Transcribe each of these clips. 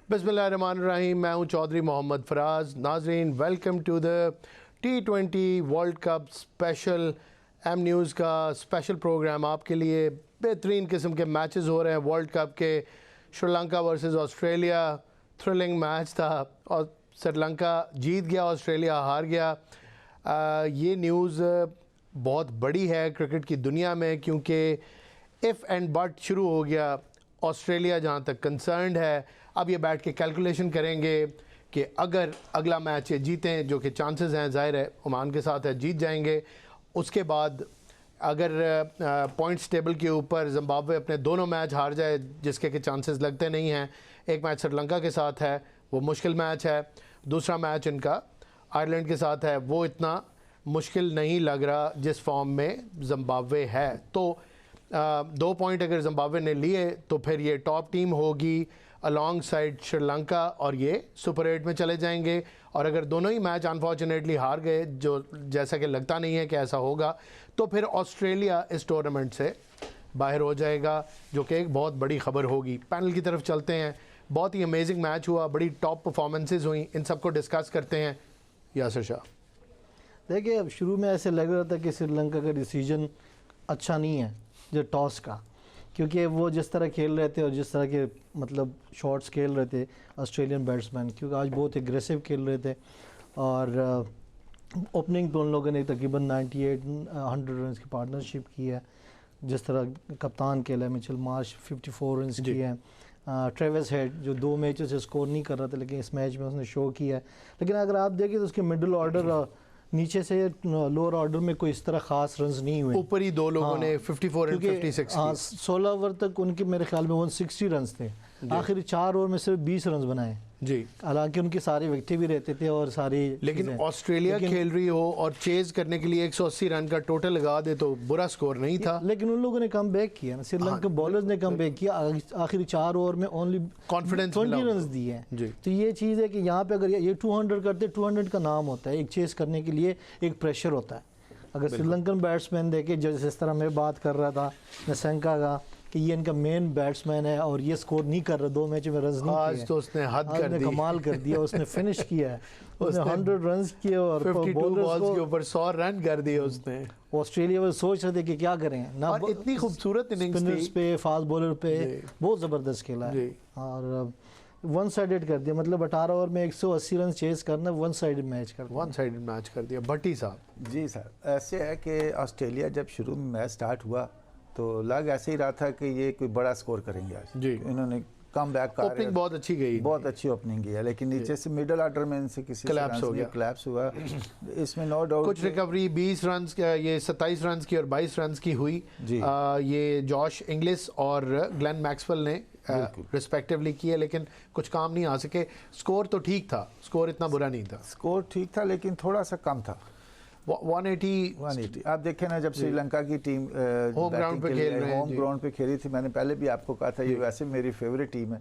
बिस्मिल्लाहिर्रहमानिर्रहीम। मैं हूं चौधरी मोहम्मद फराज। नाजरीन, welcome to the T20 world cup special. M news का स्पेशल प्रोग्राम आपके लिए। बेहतरीन किस्म के मैचेस हो रहे हैं वर्ल्ड कप के। Sri Lanka versus Australia, thrilling match था और श्रीलंका जीत गया, ऑस्ट्रेलिया हार गया। ये न्यूज़ बहुत बड़ी है क्रिकेट की दुनिया में, क्योंकि इफ़ एंड बट शुरू हो गया। ऑस्ट्रेलिया जहाँ तक कंसर्न्ड है, अब ये बैठ के कैलकुलेशन करेंगे कि अगर अगला मैच ये जीतें, जो कि चांसेस हैं, ज़ाहिर है ओमान के साथ है, जीत जाएंगे। उसके बाद अगर पॉइंट्स टेबल के ऊपर ज़िम्बाब्वे अपने दोनों मैच हार जाए, जिसके के चांसेस लगते नहीं हैं, एक मैच श्रीलंका के साथ है, वो मुश्किल मैच है। दूसरा मैच इनका आयरलैंड के साथ है, वो इतना मुश्किल नहीं लग रहा जिस फॉर्म में ज़िम्बाब्वे है। तो 2 पॉइंट अगर ज़िम्बाब्वे ने लिए तो फिर ये टॉप टीम होगी अलॉन्ग साइड श्रीलंका, और ये सुपर 8 में चले जाएंगे। और अगर दोनों ही मैच अनफॉर्चुनेटली हार गए, जो जैसा कि लगता नहीं है कि ऐसा होगा, तो फिर ऑस्ट्रेलिया इस टूर्नामेंट से बाहर हो जाएगा, जो कि एक बहुत बड़ी ख़बर होगी। पैनल की तरफ चलते हैं। बहुत ही अमेजिंग मैच हुआ, बड़ी टॉप परफॉर्मेंसेज हुई, इन सब को डिस्कस करते हैं। यासिर शाह, देखिए, अब शुरू में ऐसे लग रहा था कि श्रीलंका का डिसीजन अच्छा नहीं है, जो टॉस का, क्योंकि वो जिस तरह खेल रहे थे और जिस तरह के मतलब शॉट्स खेल रहे थे ऑस्ट्रेलियन बैट्समैन, क्योंकि आज बहुत एग्रेसिव खेल रहे थे। और ओपनिंग तो उन लोगों ने तकरीबन 98-100 रन की पार्टनरशिप की है। जिस तरह कप्तान खेला है, मिचेल मार्श 54 रन किए हैं। ट्रेविस हेड जो 2 मैचों से स्कोर नहीं कर रहा था, लेकिन इस मैच में उसने शो किया है। लेकिन अगर आप देखें तो उसके मिडिल ऑर्डर नीचे से लोअर ऑर्डर में कोई इस तरह ख़ास रन्स नहीं हुए। ऊपर ही दो लोगों ने 54 और 56 हाँ, 16 ओवर तक उनके मेरे ख्याल में 160 रन्स थे। आखिरी 4 ओवर में सिर्फ 20 रन्स बनाए जी। हालांकि उनके सारे विकेट भी रहते थे और सारी, लेकिन ऑस्ट्रेलिया खेल रही हो और चेज करने के लिए 180 रन का टोटल लगा दे तो बुरा स्कोर नहीं था। लेकिन उन लोगों ने कम बैक किया ना, श्रीलंका बॉलर्स ने कम बैक किया। आखिरी 4 ओवर में ओनली कॉन्फिडेंस 20 रन दिए हैं। तो ये चीज़ है कि यहाँ पे अगर ये 200 करते, 200 का नाम होता है, एक चेस करने के लिए एक प्रेशर होता है। अगर श्रीलंकन बैट्समैन देखे, जिस तरह मैं बात कर रहा था निशंका का, कि ये इनका मेन बैट्समैन है और ये स्कोर नहीं कर रहा, 2 मैच में रन नहीं किए, आज तो उसने हद कर दी, कमाल कर दिया। उसने फिनिश किया है, उसने 100 रन किए और 52 बॉल्स के ऊपर 100 रन कर दिए उसने। ऑस्ट्रेलिया वो सोच रहे थे कि क्या करें ना, और इतनी खूबसूरत इनिंग्स स्पिनर्स पे, फास्ट बॉलर पे बहुत ज़बरदस्त खेला है। और वन साइडेड कर दिया, मतलब 18 ओवर में 180 रन चेस करना, वन साइडेड मैच कर दिया। भट्टी साहब जी सर, ऐसे है कि ऑस्ट्रेलिया जब शुरू में मैच स्टार्ट हुआ तो लग ऐसे ही रहा था कि ये कोई बड़ा स्कोर करेंगे आज जी। इन्होंने कम बैक का ओपनिंग बहुत अच्छी गई, बहुत अच्छी ओपनिंग की है, लेकिन नीचे से मिडिल ऑर्डर में इनसे किसी क्लैप्स हुआ। इसमें नो डाउट कुछ रिकवरी 20 रन, ये 27 रन की और 22 रन की हुई जी। ये जॉश इंग्लिश और ग्लेन मैक्सवेल ने रिस्पेक्टिवली किए, लेकिन कुछ काम नहीं आ सके। स्कोर तो ठीक था, स्कोर इतना बुरा नहीं था। स्कोर ठीक था लेकिन थोड़ा सा कम था। 180 आप देखें ना, जब श्रीलंका की टीम होम ग्राउंड पे खेली थी, मैंने पहले भी आपको कहा था ये वैसे मेरी फेवरेट टीम है,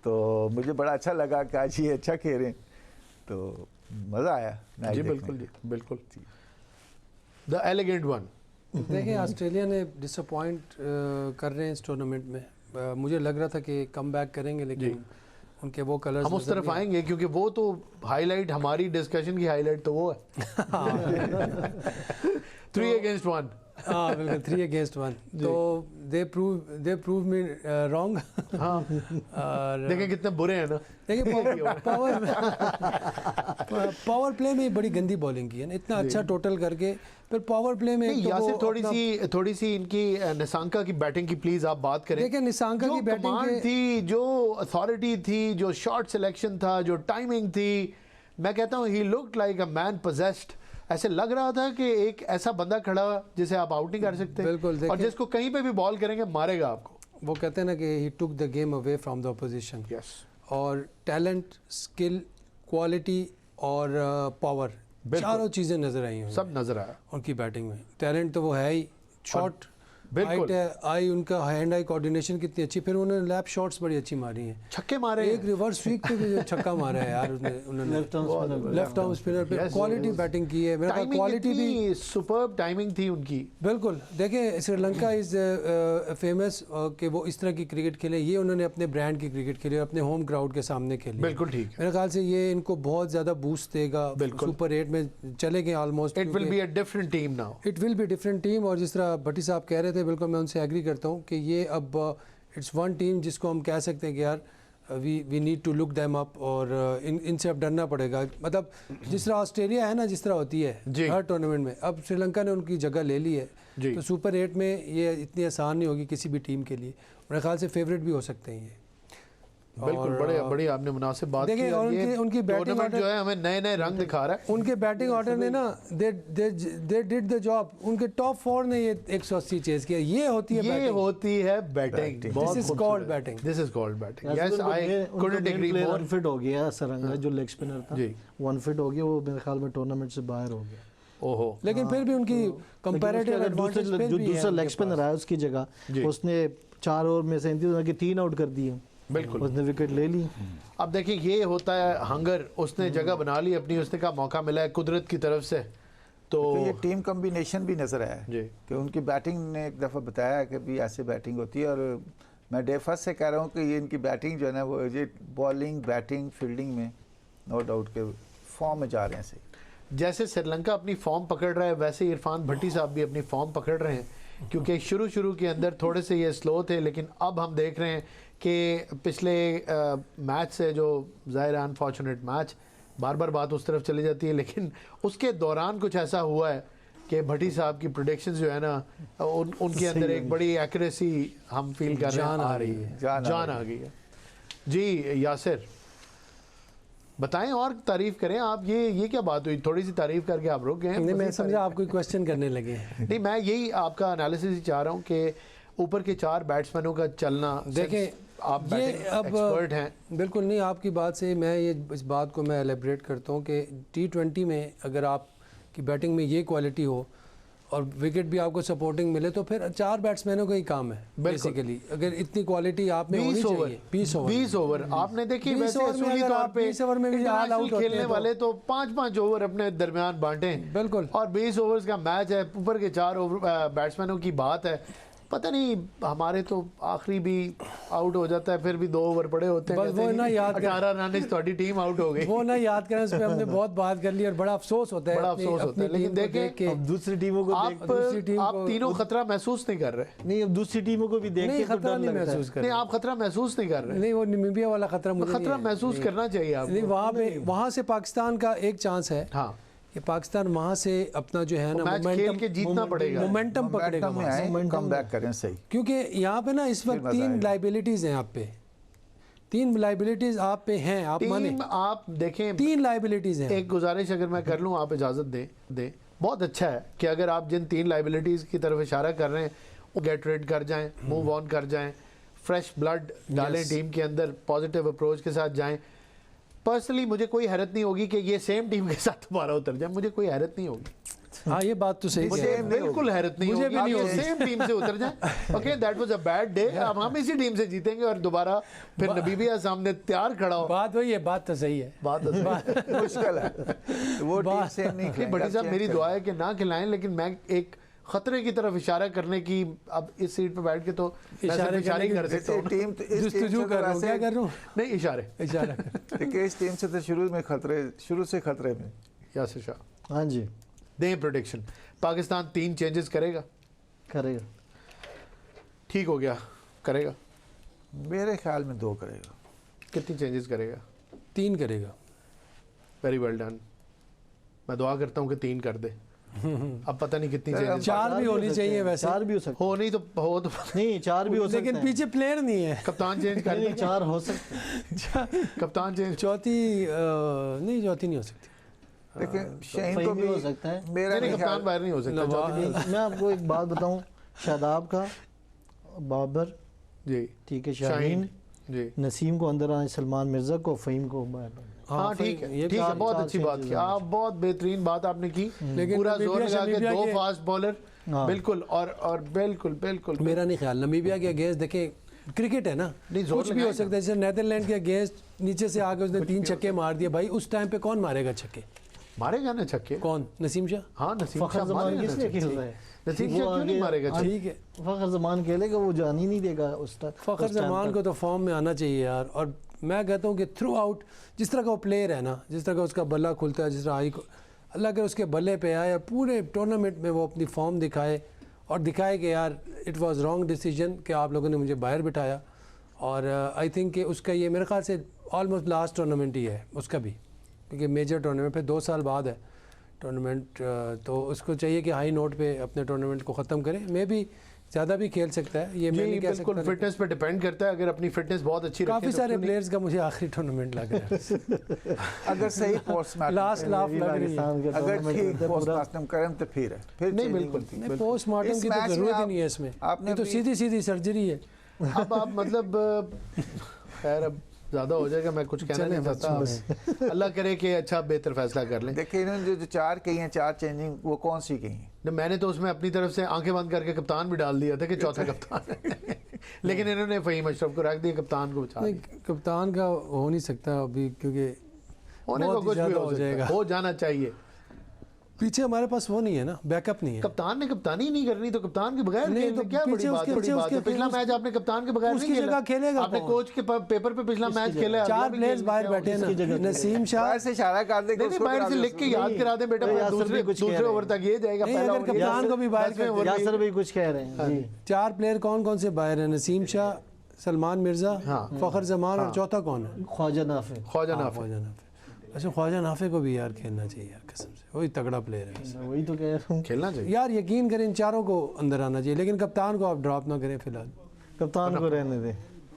तो मुझे बड़ा अच्छा लगा कि आज ये अच्छा खेलें, तो मज़ा आया जी। बिल्कुल द एलिगेंट वन। देखिए, ऑस्ट्रेलिया ने डिसअपॉइंट कर रहे हैं इस टूर्नामेंट में। मुझे लग रहा था कि कम बैक करेंगे, लेकिन उनके वो कलर्स हम उस तरफ आएंगे, क्योंकि वो तो हाईलाइट, हमारी डिस्कशन की हाईलाइट तो वो है। 3 against 1। हाँ बिल्कुल, 3 against 1। तो दे प्रूव मी रॉन्ग। हाँ, देखें कितने बुरे हैं ना। देखिए, पावर प्ले में बड़ी गंदी बॉलिंग की है ना, इतना अच्छा टोटल करके फिर पावर प्ले में यासिर थोड़ी सी इनकी निशंका की बैटिंग की प्लीज आप बात करें। देखिए, निशंका की बैटिंग थी, जो अथॉरिटी थी, जो शॉट सिलेक्शन था, जो टाइमिंग थी, मैं कहता हूँ he looked like a man possessed. ऐसे लग रहा था कि एक ऐसा बंदा खड़ा जिसे आप आउट नहीं कर सकते। बिल्कुल, और जिसको कहीं पे भी बॉल करेंगे मारेगा आपको। वो कहते हैं ना कि he took the game away from the opposition. और टैलेंट, स्किल, क्वालिटी और पावर, चारों चीज़ें नज़र आई हैं, सब नज़र आया उनकी बैटिंग में। टैलेंट तो वो है ही, शॉट बिल्कुल। आई उनका हैंड आई कोऑर्डिनेशन कितनी अच्छी, फिर उन्होंने लैप शॉट्स बड़ी अच्छी मारी हैं, छक्के मारे एक रिवर्स स्वीप पे भी जो छक्का मारा है यार उन्होंने लेफ्ट आर्म स्पिनर पे क्वालिटी बैटिंग की है। मेरा क्वालिटी भी सुपर्ब टाइमिंग थी उनकी। बिल्कुल। देखें श्रीलंका इज़ फेमस कि वो इस तरह की क्रिकेट खेले, ये उन्होंने अपने ब्रांड की क्रिकेट खेली और अपने होम क्राउड के सामने खेली। बिल्कुल ठीक है। मेरे ख्याल से ये इनको बहुत ज़्यादा बूस्ट देगा, सुपर 8 में चले गए almost. It will be a different team now, it will be different team. और जिस तरह भट्टी साहब कह रहे थे, बिल्कुल मैं उनसे एग्री करता हूँ कि ये अब इट्स वन टीम जिसको हम कह सकते हैं कि यार we need to look them up, और इनसे अब डरना पड़ेगा। मतलब जिस तरह ऑस्ट्रेलिया है ना, जिस तरह होती है हर टूर्नामेंट में, अब श्रीलंका ने उनकी जगह ले ली है, तो सुपर 8 में ये इतनी आसान नहीं होगी किसी भी टीम के लिए। मेरे ख्याल से फेवरेट भी हो सकते हैं ये। बिल्कुल। बड़े आपने मुनासिब बात देखिए, और उनकी बैटिंग जो है हमें नए नए रंग दिखा रहा है। उनके बैटिंग ऑर्डर ने ना दे डिड द जॉब। उनके टॉप 4 ने ये 180 चेज किया। ये होती है batting. This is called batting. This is called batting. Yes, I couldn't agree more. Unfit हो गया सरंगा जो लेग स्पिनर था जी, वो अनफिट हो गया, वो मेरे ख्याल में टूर्नामेंट से बाहर हो गया। ओहो। लेकिन फिर भी उनकी कंपैरेटिव एडवांटेज जो दूसरा लेग स्पिनर आया उसकी जगह उसने 4 ओवर में 37 के 3 आउट कर दिए। बिल्कुल, उसने विकेट ले ली। अब देखिए ये होता है हंगर, उसने जगह बना ली अपनी, उसने का मौका मिला है कुदरत की तरफ से। तो ये टीम कॉम्बिनेशन भी नजर आया जी कि उनकी बैटिंग ने एक दफ़ा बताया कि भी ऐसे बैटिंग होती है। और मैं डे फर्स्ट से कह रहा हूँ कि ये इनकी बैटिंग जो है ना, वो ये बॉलिंग बैटिंग फील्डिंग में नो डाउट के फॉर्म में जा रहे हैं। सही जैसे श्रीलंका अपनी फॉर्म पकड़ रहा है, वैसे इरफान भट्टी साहब भी अपनी फॉर्म पकड़ रहे हैं, क्योंकि शुरू के अंदर थोड़े से ये स्लो थे, लेकिन अब हम देख रहे हैं कि पिछले मैच से, जो ज़ाहिर अनफॉर्चुनेट मैच, बार बार बात उस तरफ चली जाती है, लेकिन उसके दौरान कुछ ऐसा हुआ है कि भट्टी साहब की प्रेडिक्शंस जो है ना, उनके अंदर एक बड़ी एक्यूरेसी हम फील कर रहे हैं आ रही है, जान आ गई है। जी यासिर बताएं और तारीफ करें आप। ये क्या बात हुई, थोड़ी सी तारीफ करके आप रुक गए? नहीं, मैं समझा आप कोई क्वेश्चन करने लगे। नहीं, मैं यही आपका एनालिसिस ही चाह रहा हूँ कि ऊपर के 4 बैट्समैनों का चलना। देखें, आप ये अब एक्सपर्ट हैं। बिल्कुल नहीं, आपकी बात से मैं ये इस बात को मैं एलेबरेट करता हूँ कि T20 में अगर आपकी बैटिंग में ये क्वालिटी हो और विकेट भी आपको सपोर्टिंग मिले, तो फिर 4 बैट्समैनों का ही काम है बेसिकली। अगर इतनी क्वालिटी आप में होनी चाहिए। 20 ओवर आपने देखिए, वैसे असूली तौर पे 20 ओवर में भी ऑल आउट खेलने वाले तो 5-5 ओवर अपने दरमियान बांटे। बिल्कुल। और 20 ओवर्स का मैच है, ऊपर के 4 ओवर बैट्समैनों की बात है। पता नहीं हमारे तो आखिरी भी आउट हो जाता है, फिर भी 2 ओवर पड़े होते हैं। बस वो ना याद 18 रन थोड़ी टीम आउट हो गई। वो ना याद करें, उस पर हमने बहुत बात कर ली और बड़ा अफसोस होता है। बड़ा अफसोस होता है। लेकिन देखें, अब दूसरी टीमों को आप तीनों खतरा महसूस नहीं कर रहे। नहीं, अब दूसरी टीमों को भी देख के खतरा नहीं महसूस कर रहे। नहीं, आप खतरा महसूस नहीं कर रहे। नहीं, वो नामीबिया वाला खतरा मुझे खतरा महसूस करना चाहिए आपको। नहीं, वहाँ से पाकिस्तान का एक चांस है। हाँ, कि पाकिस्तान वहाँ से अपना जो है ना मोमेंटम के जीतना पड़ेगा, मोमेंटम पकड़ेगा, कम बैक करें। सही, क्योंकि यहाँ पे ना इस वक्त 3 लाइबिलिटीज हैं आप पे। 3 लाइबिलिटीज आप पे हैं, आप माने। आप देखें, 3 लाइबिलिटीज हैं। एक गुजारिश अगर मैं कर लूँ, आप इजाज़त दें। बहुत अच्छा है कि अगर आप जिन 3 लाइबिलिटीज़ की तरफ इशारा कर रहे हैं, वो गेट रेड कर जाएं, मूव ऑन कर जाएं, फ्रेश ब्लड डालें टीम के अंदर, पॉजिटिव अप्रोच के साथ जाएं। पर्सनली मुझे कोई हैरत नहीं होगी कि ये सेम टीम के साथ दोबारा उतर जाए, मुझे कोई हैरत नहीं होगी। हाँ, ये बात तो सही है। मुझे बिल्कुल हैरत नहीं मुझे होगी, भी नहीं होगी। सेम टीम से उतर जाए। Okay, that was a bad day, अब हम इसी टीम से जीतेंगे और दोबारा फिर नबीबिया सामने तैयार खड़ा हो। बात वही है, बात तो सही है। बात मुश्किल है वो टीम से नहीं। भट्टी साहब मेरी दुआ है कि ना खिलाएं, लेकिन मैं एक खतरे की तरफ इशारा करने की, अब इस सीट पे बैठ के तो इशारे कर सकता हूँ। टीम जुस्तजू कर रहा हूँ, क्या कर रहा हूँ? नहीं, इशारे देखिए, इस टीम से तो शुरू से खतरे में। यासिर शाह, हाँ जी, दें प्रेडिक्शन। पाकिस्तान 3 चेंजेस करेगा? ठीक हो गया, करेगा? मेरे ख्याल में 2 करेगा। कितनी चेंजेस करेगा? 3 करेगा। Very well done. मैं दुआ करता हूँ कि 3 कर दे। अब पता नहीं कितनी चेंजेस। 4 भी होनी चाहिए वैसे। 4 भी हो सकते, हो नहीं तो हो तो नहीं 4 भी हो सकते, लेकिन पीछे प्लेयर नहीं है। कप्तान चेंज कर नहीं 4 हो सकते। कप्तान चेंज। चौथी नहीं हो सकती। देखिए, शाहीन को भी हो सकता है। मेरा कप्तान बाहर नहीं हो सकता। मैं आपको एक बात बताऊं, शादाब का, बाबर जी, ठीक है, शाहीन जी नसीम को अंदर आने, सलमान मिर्ज़ा को, फ़हीम को बाहर लाना। हाँ ठीक है, ये ठीक है, चार- बहुत चार अच्छी बात changes की आप, बहुत बेहतरीन बात आपने की। लेकिन पूरा जोर नमीबिया लगा के शमीबिया दो के- फास्ट बॉलर, हाँ। बिल्कुल, और बिल्कुल बिल्कुल मेरा नहीं ख्याल नमीबिया के अगेंस्ट देखें क्रिकेट है ना, नहीं, जोर कुछ भी हो लगाएगा। सकता है। जैसे नीदरलैंड के अगेंस्ट नीचे से आके उसने 3 छक्के मार दिए, भाई उस टाइम पे कौन मारेगा छक्के? मारेगा ना छक्के। कौन? नसीम शाह? हाँ नसीम फ़खर शाह जमान मारेगा ना किस लिए छक्के। खेल रहा है? नसीम वो शाह क्यों नहीं आगे- मारेगा छक्के? ठीक है, फ़खर जमान खेलेगा, वो जान ही नहीं देगा उस टाइम। फ़खर जमान को तो फॉर्म में आना चाहिए यार। और मैं कहता हूँ कि थ्रू आउट जिस तरह का वो प्लेयर है ना, जिस तरह का उसका बल्ला खुलता है, जिस तरह आई को अल्लाह के उसके बल्ले पे आए और पूरे टूर्नामेंट में वो अपनी फॉर्म दिखाए और दिखाए कि यार इट वाज रॉन्ग डिसीजन कि आप लोगों ने मुझे बाहर बिठाया। और आई थिंक कि उसका ये मेरे ख्याल से ऑलमोस्ट लास्ट टूर्नामेंट ही है उसका भी, क्योंकि मेजर टूर्नामेंट पे 2 साल बाद है टूर्नामेंट। तो उसको चाहिए कि हाई नोट पे अपने टूर्नामेंट को ख़त्म करे। मे भी ज़्यादा भी खेल सकता है, ये मैं जी नहीं कह बिल्कुल, सकता। फिटनेस पे डिपेंड करता है। अगर अपनी फिटनेस बहुत अच्छी रखें काफ़ी तो सारे क्यों नहीं? प्लेयर्स का मुझे आखिरी टूर्नामेंट लग रहा है। अगर सही पोस्टमार्टम लास्ट लाफ लग रही है। पाकिस्तान के अगर tournament ठीक होता है पूरा। पोस्टमार्टम करें तो फिर है, फिर नहीं, changing बिल्कुल, होती है। नहीं, पोस्टमार्टम इस की तो मैच में जरूरत ही आप- नहीं है इसमें। आपने ये तो अभी- सीधी सीधी सर्जरी है। अब आप मतलब खैर अब ज़्यादा हो जाएगा, मैं कुछ कहना चलें, नहीं चाहता। अल्लाह करे कि अच्छा बेहतर फैसला कर लें। देखिए इन्होंने जो 4 कही हैं, 4 चेंजिंग, वो कौन सी कही हैं? नहीं, मैंने तो उसमें अपनी तरफ से आंखें बंद करके कप्तान भी डाल दिया था कि चौथा कप्तान है। लेकिन इन्होंने फ़हीम अशरफ को रख दिया, कप्तान को बचा नहीं, दिया। कप्तान का हो नहीं सकता अभी, क्योंकि होने को बहुत ही कुछ भी ज़्यादा हो हो सकता जाएगा। है, हो जाना चाहिए। पीछे हमारे पास वो नहीं है ना, बैकअप नहीं है। कप्तान ने कप्तानी नहीं करनी तो कप्तान के बगैर नहीं, खेलने तो क्या बड़ी पीछे बात उसके- बड़ी बात है। उसके- पिछला मैच आपने कप्तान के बगैर उसकी नहीं खेला। जगह खेलेगा आपने कौन? कोच के पेपर पे पिछला मैच खेला है, 4 अभी प्लेयर्स खेल बाहर क्या बैठे हैं हो? इसकी जगह ना, नसीम शाह। बाहर से इशारा कर देंगे नहीं, उसको बाहर करा से दो लिख के उसको। याद करा दे बेटा, नहीं, यासर दूसरे भी कुछ कह दूसरे रहे हैं। ओवर तक ये जाएगा। नहीं, पहला अगर ओवर ये कप्तान को भी बाहर 10वें ओवर कर में यासर भी कुछ कह रहे हैं जी। 4 प्लेयर कौन कौन से बाहर हैं? नसीम शाह, सलमान मिर्ज़ा, हाँ। फ़खर जमान और चौथा कौन है? ख्वाजा नाफे। ख्वाजा हाँ, नाफे। ख्वाजा नाफे। अच्छा, ख्वाजा नाफे को भी यार खेलना चाहिए यार, कसम से वही तगड़ा प्लेयर है। मैं वही तो कह रहा हूँ, खेलना चाहिए। यार यकीन करें इन चारों को अंदर आना चाहिए, लेकिन कप्तान को आप ड्रॉप ना करें फिलहाल। कप्तान को रहने दे,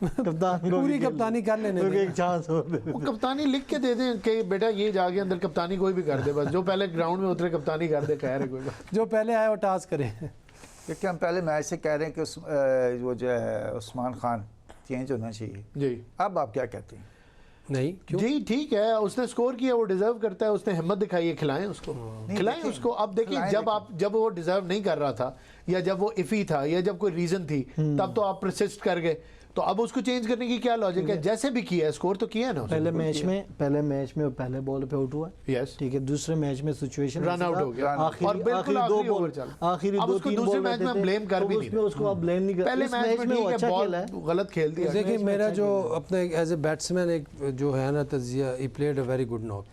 कप्तान को पूरी भी खेल- कप्तानी कर लेने क्योंकि दें। एक चांस और दे। वो कप्तानी लिख के दे दें कि बेटा ये जाके अंदर कप्तानी कोई भी कर दे, बस जो पहले ग्राउंड में उतरे कप्तानी कर दे, खैर है कोई बात। जो पहले आए वो टास्क करें। क्योंकि हम पहले मैच से कह रहे हैं कि वो जो है उस्मान खान चेंज होना चाहिए। जी अब आप क्या कहते हैं? नहीं क्यों? जी ठीक है, उसने स्कोर किया, वो डिजर्व करता है, उसने हिम्मत दिखाई है, खिलाएं उसको, खिलाएं देखिए, उसको। अब देखिए खिलाएं, जब वो डिजर्व नहीं कर रहा था, या जब वो इफी था, या जब कोई रीजन थी, तब तो आप परसिस्ट कर गए। तो अब उसको चेंज करने की क्या लॉजिक है? जैसे भी किया है, स्कोर तो किया है ना उसने। पहले मैच में वो पहले बॉल पे आउट हुआ, यस, ठीक है। दूसरे मैच में सिचुएशन रन आउट हो गया, आखिरी और बिल्कुल आखिरी दो आखिरी बॉल ओवर चल। आखिरी अब 2-3 उसको दूसरे मैच में हम ब्लेम कर भी नहीं उसमें उसको आप ब्लेम नहीं कर। पहले इस मैच में वो ठीक है, अच्छा बॉल खेला है। गलत खेल दिया। देखिए मेरा जो अपने एज ए बैट्समैन एक जो है ना तजिया, he played a very good knock.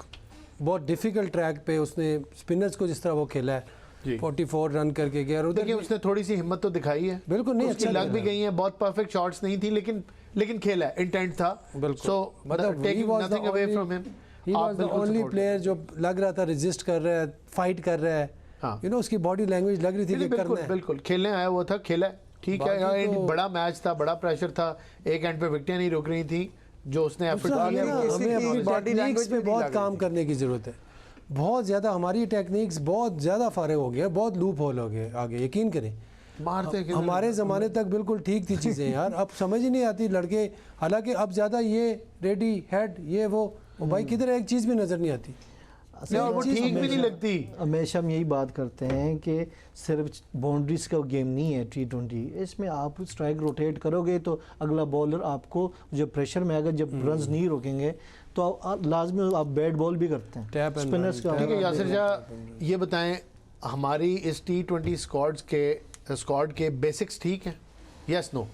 बहुत डिफिकल्ट ट्रैक पे उसने स्पिनर्स को जिस तरह वो खेला है, जी। 44 रन करके गया। और उधर देखिए उसने थोड़ी सी हिम्मत तो दिखाई है, बिल्कुल नहीं, उसकी अच्छा लग लग भी रहा है। गई है, बहुत परफेक्ट शॉट्स नहीं थी, लेकिन खेला है, इंटेंट था। बिल्कुल। सो मतलब taking nothing away from him. He was the only player जो लग रहा था रेजिस्ट कर रहा है, फाइट कर रहा है। हाँ। यू नो उसकी बॉडी लैंग्वेज लग रही थी कि करना बिल्कुल है। बिल्कुल खेलने आया वो था, खेला है, ठीक है। बाकी एक तो- बड़ा मैच था, बड़ा प्रेशर था, एक एंड पे विकेटें नहीं रुक रही थी, जो उसने एफर्ट दूसरा हमें किया ना, वो- किसी हमें की अपनी body टेक्निक्स language पे भी नहीं बहुत लग रही काम थी। करने की ज़रूरत है। बहुत ज़्यादा हमारी टेक्निक्स बहुत ज़्यादा फारे हो गए, बहुत लूप होल हो गए आगे, यकीन करें। मारते किधर? हमारे ज़माने तक बिल्कुल ठीक थी चीज़ें यार, अब समझ ही नहीं आती लड़के। हालांकि अब ज़्यादा ये रेडी हेड ये वो भाई किधर एक चीज़ भी नज़र नहीं आती। नहीं, और वो चीज़ ठीक भी नहीं हमेशा- लगती। हमेशा हम यही बात करते हैं कि सिर्फ बाउंड्रीज का गेम नहीं है T20। इसमें आप स्ट्राइक रोटेट करोगे तो अगला बॉलर आपको जब प्रेशर में आएगा, जब रन्स नहीं रोकेंगे तो लाजमी आप बैट बॉल भी करते हैं। Tap and स्पिनर्स run, का ठीक है यासिर शाह, ये बताएं हमारी इस T20 स्क्वाड के बेसिक्स ठीक हैं? Yes no?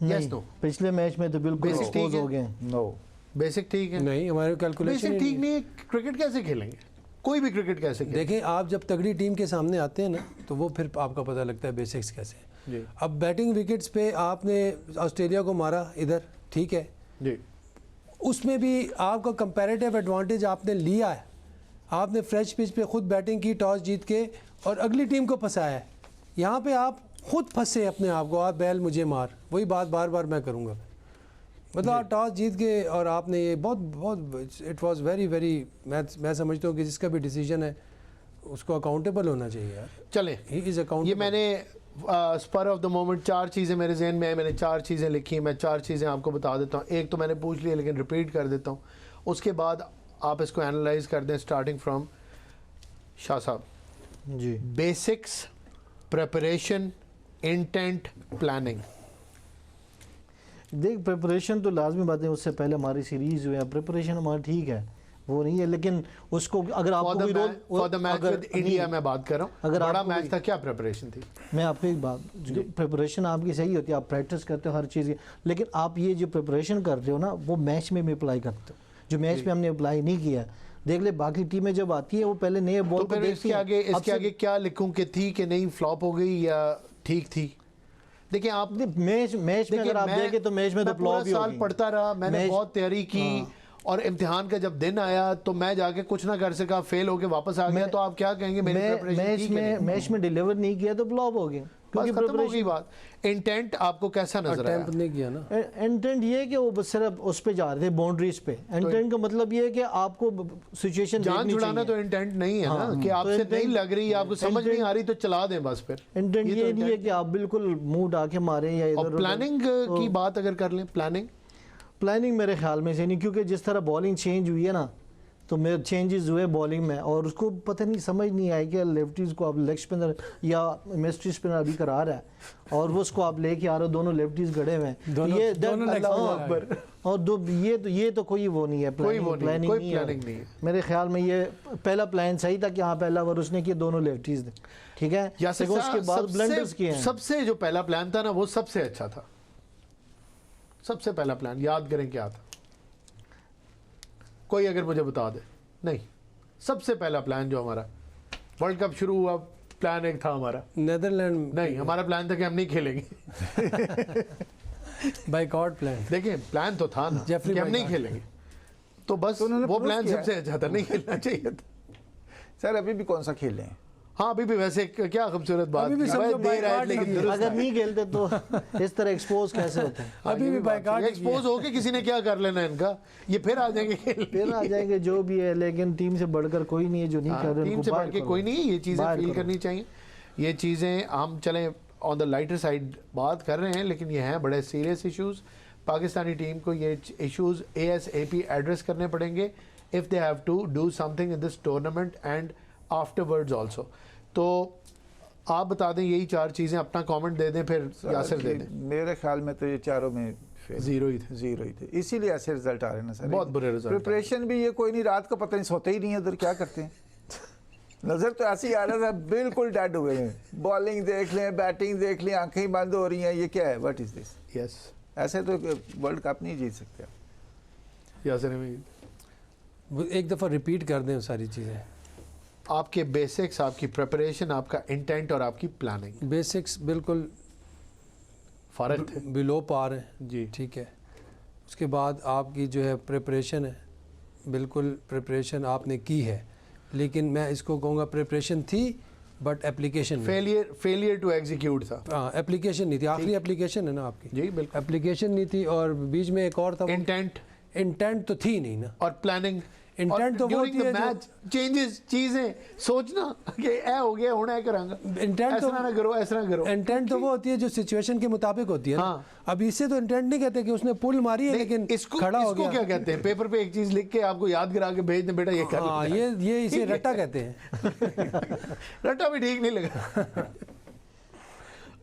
यस नहीं, नो? पिछले मैच में तो बिल्कुल Basic ठीक एक्सपोज है। हो गए। नो, बेसिक ठीक है? नहीं, हमारे कैलकुलेशन बेसिक ठीक नहीं है, क्रिकेट कैसे खेलेंगे? कोई भी क्रिकेट कैसे खेलेंगे? देखें आप जब तगड़ी टीम के सामने आते हैं ना, तो वो फिर आपका पता लगता है बेसिक्स कैसे हैं। जी अब बैटिंग विकेट्स पे आपने ऑस्ट्रेलिया को मारा इधर, ठीक है, जी उसमें भी आपका कंपैरेटिव एडवांटेज आपने लिया है। आपने फ्रेश पिच पे खुद बैटिंग की, टॉस जीत के, और अगली टीम को फंसाया है। यहाँ पे आप खुद फंसे अपने आप को, आप बैल मुझे मार, वही बात बार बार मैं करूँगा। मतलब आप टॉस जीत के और आपने ये बहुत इट वाज वेरी वेरी, मैं समझता हूँ कि जिसका भी डिसीजन है उसको अकाउंटेबल होना चाहिए यार। चलें, ही इज़ ये अकाउंटेबल। मैंने स्पर ऑफ द मोमेंट 4 चीज़ें मेरे जहन में है, मैंने 4 चीज़ें लिखी, मैं 4 चीज़ें आपको बता देता हूँ। एक तो मैंने पूछ लिया लेकिन रिपीट कर देता हूँ, उसके बाद आप इसको एनालाइज कर दें स्टार्टिंग फ्रॉम शाह साहब। जी, बेसिक्स, प्रिपरेशन, इंटेंट, प्लानिंग। देख प्रिपरेशन तो लाजमी बात है, उससे पहले हमारी सीरीज हुई है, प्रिपरेशन हमारा ठीक है, वो नहीं है, लेकिन उसको अगर आपको कोई role for the match with India मैं बात कर रहा हूँ, अगर बड़ा आपको मैच था, क्या प्रिपरेशन थी? मैं आपको एक बात, जो प्रिपरेशन आपकी सही होती है, आप प्रैक्टिस करते हो हर चीज़ की, लेकिन आप ये जो प्रिपरेशन कर रहे हो ना, वो मैच में भी अप्लाई करते हो, जो मैच में हमने अप्लाई नहीं किया। देख ले बाकी टीमें जब आती है वो पहले नए बॉल तो को फिर देखती इसके आगे क्या लिखूं कि थी कि नहीं, फ्लॉप हो गई या ठीक थी? देखिए आप मैच में अगर आप देखें तो मैच में तो फ्लॉप ही साल होगी। पढ़ता रहा, मैंने बहुत तैयारी की, और इम्तिहान का जब दिन आया तो मैं जाके कुछ ना कर सका, फेल होके वापस आ गया, तो आप क्या कहेंगे मेरी प्रिपरेशन ठीक है? मैच में डिलीवर नहीं किया तो फ्लॉप हो गया, क्योंकि खत्म हो गई बात। इंटेंट आपको कैसा नजर आया? अटेम्प्ट नहीं किया ना। इंटेंट ये है कि वो बस सिर्फ उस पे जा रहे थे, बाउंड्रीज पे। इंटेंट का मतलब ये है कि आपको सिचुएशन जान छुड़ाना तो इंटेंट नहीं है ना, कि आपसे नहीं लग रही, आपको समझ नहीं आ रही तो चला दें बस। फिर इंटेंट ये नहीं है कि आप बिल्कुल मुंह उठा के मारें या इधर। प्लानिंग की बात अगर कर लें, प्लानिंग मेरे ख्याल में से नहीं, क्योंकि जिस तरह बॉलिंग चेंज हुई है ना, तो मेरे चेंजेस हुए बॉलिंग में, और उसको पता नहीं समझ नहीं आई कि लेफ्टीज को आप लेग स्पिनर या मिस्ट्री स्पिनर अभी करा रहा है, और वो उसको आप लेके आ रहे हो, दोनों लेफ्टीज गड़े हुए हैं, ये अल्लाह अकबर। और ये तो कोई वो नहीं है, प्लानिंग नहीं है मेरे ख्याल में। ये पहला प्लान सही था कि हाँ पहला ओवर उसने किया, दोनों लेफ्टीज थे, ठीक है, उसके बाद ब्लंडर्स किए हैं। सबसे जो पहला प्लान था ना, वो सबसे अच्छा था। सबसे पहला प्लान याद करें क्या था, कोई अगर मुझे बता दे। नहीं, सबसे पहला प्लान जो हमारा वर्ल्ड कप शुरू हुआ, प्लान एक था हमारा, नेदरलैंड नहीं, हमारा प्लान था कि हम नहीं खेलेंगे। Boycott plan. देखिए प्लान तो था ना कि हम नहीं खेलेंगे, तो बस वो प्लान सबसे अच्छा था, नहीं खेलना चाहिए था। सर अभी भी कौन सा खेल रहे हैं? हाँ अभी भी वैसे क्या खूबसूरत बात की, देर है लेकिन दुरुस्त अगर है। नहीं खेलते तो इस तरह एक्सपोज कैसे होते हैं? अभी भी बाइकआउट एक्सपोज होके किसी ने क्या कर लेना इनका, ये फिर आ जाएंगे खेल, फिर आ जाएंगे जो भी है, लेकिन टीम से बढ़कर कोई नहीं है जो नहीं कर रहे। टीम से बढ़ के कोई नहीं है, ये चीज़ें फील करनी चाहिए। ये चीज़ें हम चलें ऑन द लाइटर साइड बात कर रहे हैं, लेकिन ये हैं बड़े सीरियस इश्यूज। पाकिस्तानी टीम को ये इश्यूज ASAP एड्रेस करने पड़ेंगे if they have to do something in this tournament and afterwards also. तो आप बता दें यही 4 चीज़ें, अपना कमेंट दे दें, फिर यासिर दे दें। मेरे ख्याल में तो ये चारों में जीरो ही थे, जीरो ही थे, इसीलिए ऐसे रिजल्ट आ रहे हैं ना सर। बहुत बुरे रिजल्ट। प्रिपरेशन भी ये कोई नहीं, रात को पता नहीं सोते ही नहीं है, उधर क्या करते हैं। नजर तो ऐसे ही आ रहा था, बिल्कुल डेड हुए हैं, बॉलिंग देख लें, बैटिंग देख लें, आंखें ही बंद हो रही हैं, ये क्या है, व्हाट इज दिस? यस, ऐसे तो वर्ल्ड कप नहीं जीत सकते आप। यासिर एक दफ़ा रिपीट कर दें सारी चीज़ें। आपके बेसिक्स, आपकी प्रिपरेशन, आपका इंटेंट और आपकी प्लानिंग। बेसिक्स बिल्कुल फ़र्क थे बिलो पार है जी, ठीक है। उसके बाद आपकी जो है प्रिपरेशन है, बिल्कुल प्रिपरेशन आपने की है, लेकिन मैं इसको कहूँगा प्रिपरेशन थी but application failure to execute था। हाँ, एप्लीकेशन नहीं थी, आखिरी एप्लीकेशन है ना आपकी जी बिल्कुल। एप्लीकेशन नहीं थी, और बीच में एक और था, इंटेंट तो थी नहीं ना, और प्लानिंग। इंटेंट तो वो होती है मैच चेंजेस, चीजें सोचना कि ए हो गया होना है करांगा, इंटेंट तो ऐसा ना करो, ऐसा ना करो। इंटेंट तो वो होती है जो सिचुएशन के मुताबिक होती है ना। हाँ। अब इससे तो इंटेंट नहीं कहते कि उसने पुल मारी है लेकिन खड़ा हो गया। क्या कहते हैं, पेपर पे एक चीज लिख के आपको याद करा के भेज दें, बेटा ये कर। हाँ, ये इसे रट्टा कहते हैं। रट्टा भी ठीक नहीं लगा।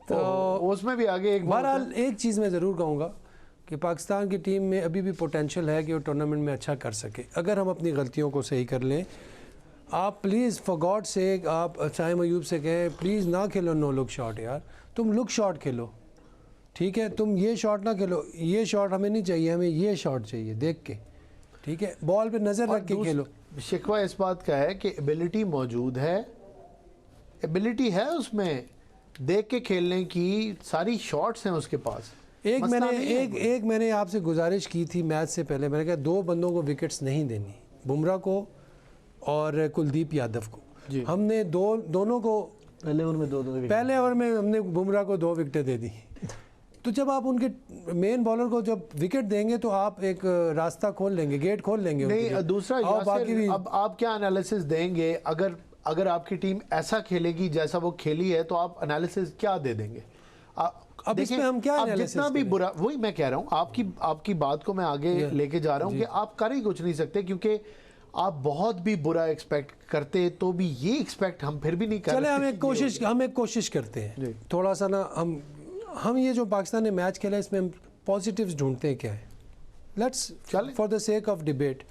तो उसमें भी आगे एक बहरहाल एक चीज़ मैं ज़रूर कहूँगा कि पाकिस्तान की टीम में अभी भी पोटेंशियल है कि वो टूर्नामेंट में अच्छा कर सके, अगर हम अपनी गलतियों को सही कर लें। आप प्लीज़ फॉर गॉड से आप शाहिद अयूब से कहें प्लीज़ ना खेलो नो लुक शॉट यार, तुम लुक शॉट खेलो, ठीक है, तुम ये शॉट ना खेलो, ये शॉट हमें नहीं चाहिए, हमें ये शॉट चाहिए देख के, ठीक है, बॉल पे नज़र रख के खेलो। शिकवा इस बात का है कि एबिलिटी मौजूद है, एबिलिटी है उसमें, देख के खेलने की सारी शॉट्स हैं उसके पास। एक मैंने आपसे गुजारिश की थी मैच से पहले, मैंने कहा 2 बंदों को विकेट्स नहीं देनी, बुमराह को और कुलदीप यादव को। हमने दोनों को पहले ओवर में 2 पहले ओवर में हमने बुमराह को 2 विकेटें दे दी। तो जब आप उनके मेन बॉलर को जब विकेट देंगे तो आप एक रास्ता खोल लेंगे, गेट खोल लेंगे। नहीं, दूसरा अब आप क्या एनालिसिस देंगे, अगर अगर आपकी टीम ऐसा खेलेगी जैसा वो खेली है तो आप एनालिसिस क्या दे देंगे? अब देखिए, इसमें हम क्या आप analysis जितना भी करें? बुरा, वही मैं कह रहा हूँ, आपकी बात को मैं आगे लेके जा रहा हूँ कि आप कर ही कुछ नहीं सकते, क्योंकि आप बहुत भी बुरा एक्सपेक्ट करते तो भी ये एक्सपेक्ट हम फिर भी नहीं कर चले सकते। हम एक कोशिश करते हैं थोड़ा सा ना, हम ये जो पाकिस्तान ने मैच खेला इसमें हम पॉजिटिव्स ढूंढते हैं क्या है। Let's for the sake of debate